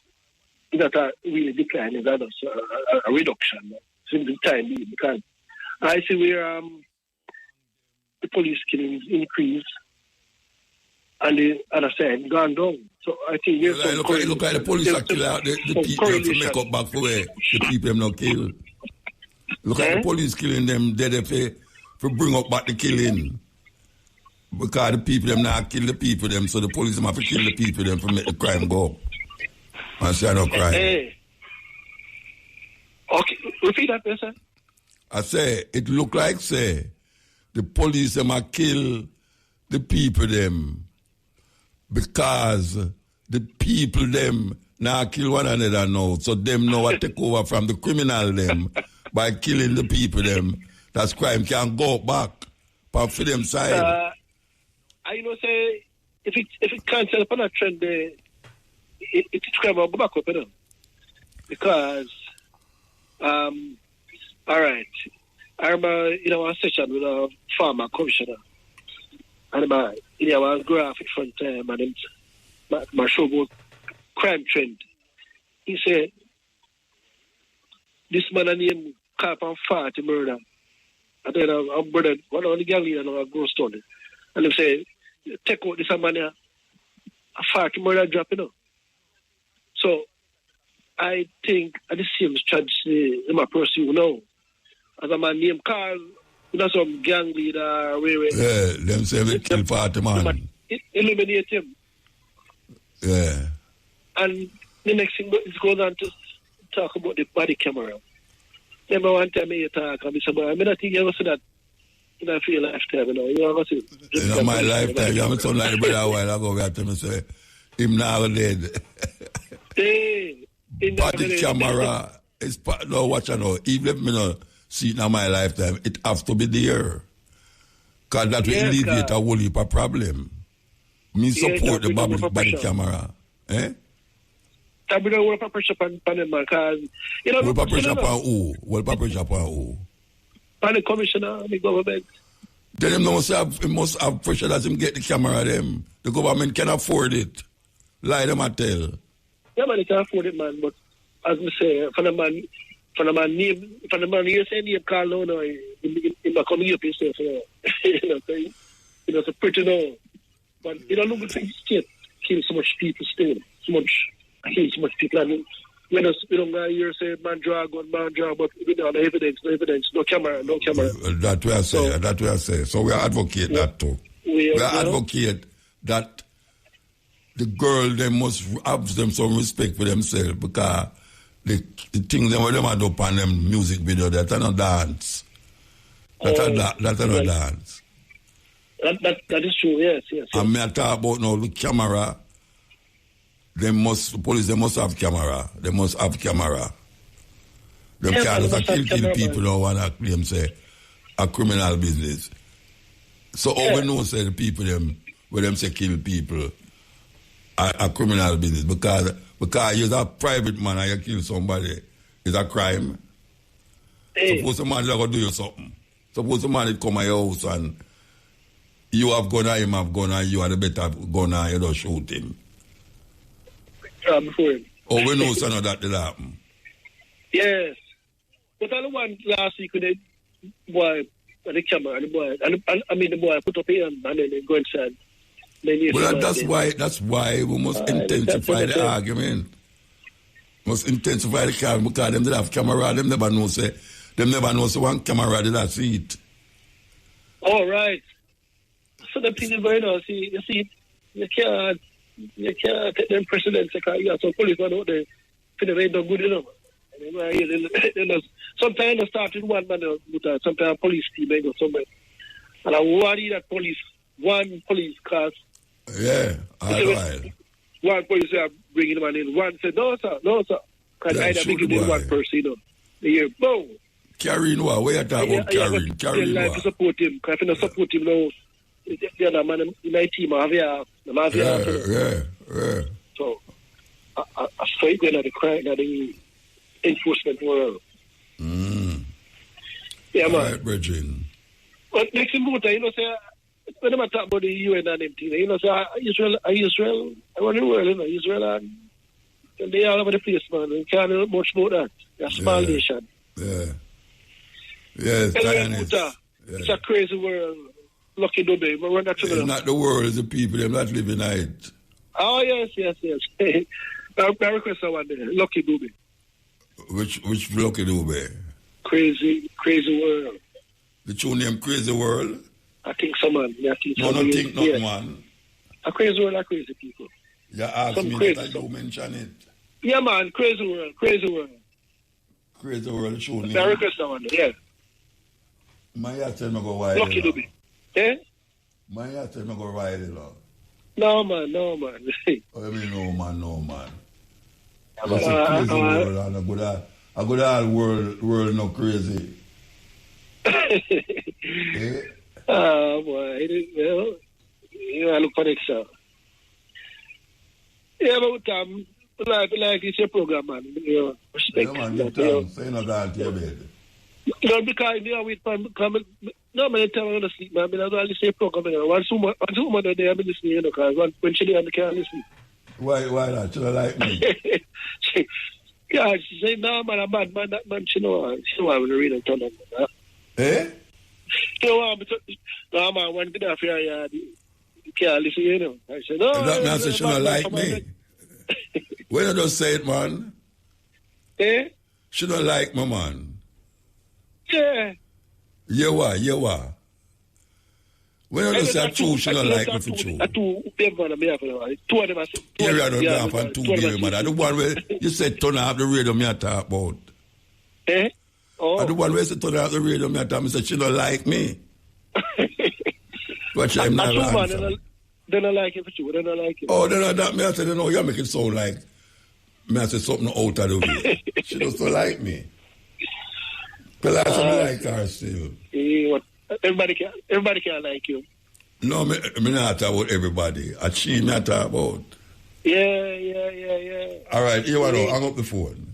not a really decline, is that a reduction since the time being, because I see where the police killings increase and the other side gone down. So I think there's some look at the police are killing out the people to make up back for where the people them not killed. Look at the police killing them, they for bring up back the killing. Because the people them not kill the people them, so the police them have to kill the people them to make the crime go up. And say no crime. Okay, repeat that, sir. I say, it look like, say, the police them a kill the people them because the people them now kill one another now, so them now what take over from the criminal them by killing the people them. That's crime can go back for them side. I say if it can't help on a trend, it's crime will go back up, you know? Because all right, I remember in our session with a farmer commissioner, and in our graph in front time, and my show about crime trend. He said, this man named Carp and Fat murder. And then our brother, one of the gang leaders, a ghost story. And they say, take out this man here, a Fat murder drop, you know. So I think at the same strategy, my person, you know, as a man named Carl, you know, some gang leader, yeah, them say we kill Fat man. Eliminate him. Yeah. And the next thing is going on to talk about the body camera. Remember one time I talk and I said, I don't think you ever see that in a few lifetime, you know. You ever see it? In my lifetime, you have some like the brother a while ago, we have to say, him now dead. Hey, body camera is no watch I know. Even if me not see it in my lifetime, it have to be there. Because that will alleviate a whole heap of problem. Me support the body camera. Eh? I don't want to pressure upon them because you know. What pressure upon who? What pressure upon who? On the commissioner, the government. Then him must have pressure that him get the camera. Them the government can afford it. Lie them a tell. Yeah, man, they can afford it, man. But as we say, for the man you say name call now, no, in my coming up, you say, you know, it's a pretty no. But you don't look at the state kill so much people still, so much people. And we don't hear say man drag, but we don't have evidence, no camera. That way I say. So we advocate that too. We advocate that the girl they must have them some respect for themselves because the things them them do upon them music video that are not dance. That are not dance. That is true, yes. And me talk about now the camera. The police must have camera. They must have camera. Them can't just kill people now and claim say a criminal business. So all we know say the people when them say kill people a criminal business because you're a private man and you kill somebody, it's a crime. Hey. Suppose the man is going to do you something. Suppose the man come at your house and you have gun and him have gun and you have the better gun and you don't shoot him. Oh, we know some of that did happen. Yes. But I the one last week when boy on the camera, and the boy, the boy put up his hand and then he go inside. Well, that's why we must intensify the argument. Must intensify the argument because them that have camera, them never know say one camera did not see it. All right. So the thing is going on. You see, you can't take them precedents because you got some police out there. They ain't no good enough. Sometimes they start with one man, but sometimes police team may go somewhere. And I worry that one police car. Yeah, all right. One police are bringing the man in. One said, no, sir. Because I think it is one person, you know. They hear, boom. Carrying what? Where you talking about carrying? Carrying what? To support him. Because if you don't support him now, the other man in my team have here. Yeah. So, I straight going at the crime, at the enforcement world. Yeah, man. All right, Bridget. But next in Muta, you know, say, when I talk about the UN and everything, you know, say, Israel, I want the world, you know, Israel and they all over the place, man. You can't do much about that. They're a small nation. Yeah. Yes, it's a crazy world. Lucky Dubai. But we're not it's not the world, it's the people. They're not living it. Oh, yes. I request that one there. Lucky Dubai. Which Lucky Dubai? Crazy world. The tune name Crazy World? I think so, man. Don't think not, man. A crazy world, a crazy people. You asked me that you mention it. Yeah, man. Crazy world. Crazy World, tune name. I request that one there, yeah. My tell me go wide. Lucky Dubai. Eh? My tell me go wide. No, man. Oh, you mean no, man. It's a crazy world and a good world no crazy. Eh? Oh, boy. I look for next show. Yeah, but like it's your program, man. You know, respect. Yeah, man, you tell say no that to your bed. No, because no, man, tell me I'm going to sleep, man. I don't say program. Once woman a day, I'm listening, you know, because when she there, I can't listen. Why not? She don't like me. Yeah, she say, no, man, I'm bad, man. That man, she know I'm going to read and turn on, man. Eh? No, man, when good after you can't listen, you know. I said, no. That man said she don't like me. When you just say it, man. Eh? She don't like me, man. Yeah. Yeah, what? When you just say true, she don't like me for true. Two of them are yeah, I don't laugh and two baby mother. The one where you said turn off the radio me I talk about. Eh? Oh. The one where you said turn off the radio me I talk, me say she don't like me. But I'm not answer. They don't like it for you. They don't like it. Oh, then that me I said, no, you make it sound like me I say something out of the way. She doesn't like me. Because I like her still. Everybody can like you. No, me not talk about everybody. She not talk about. Yeah. All right, here I go. Hang up the phone.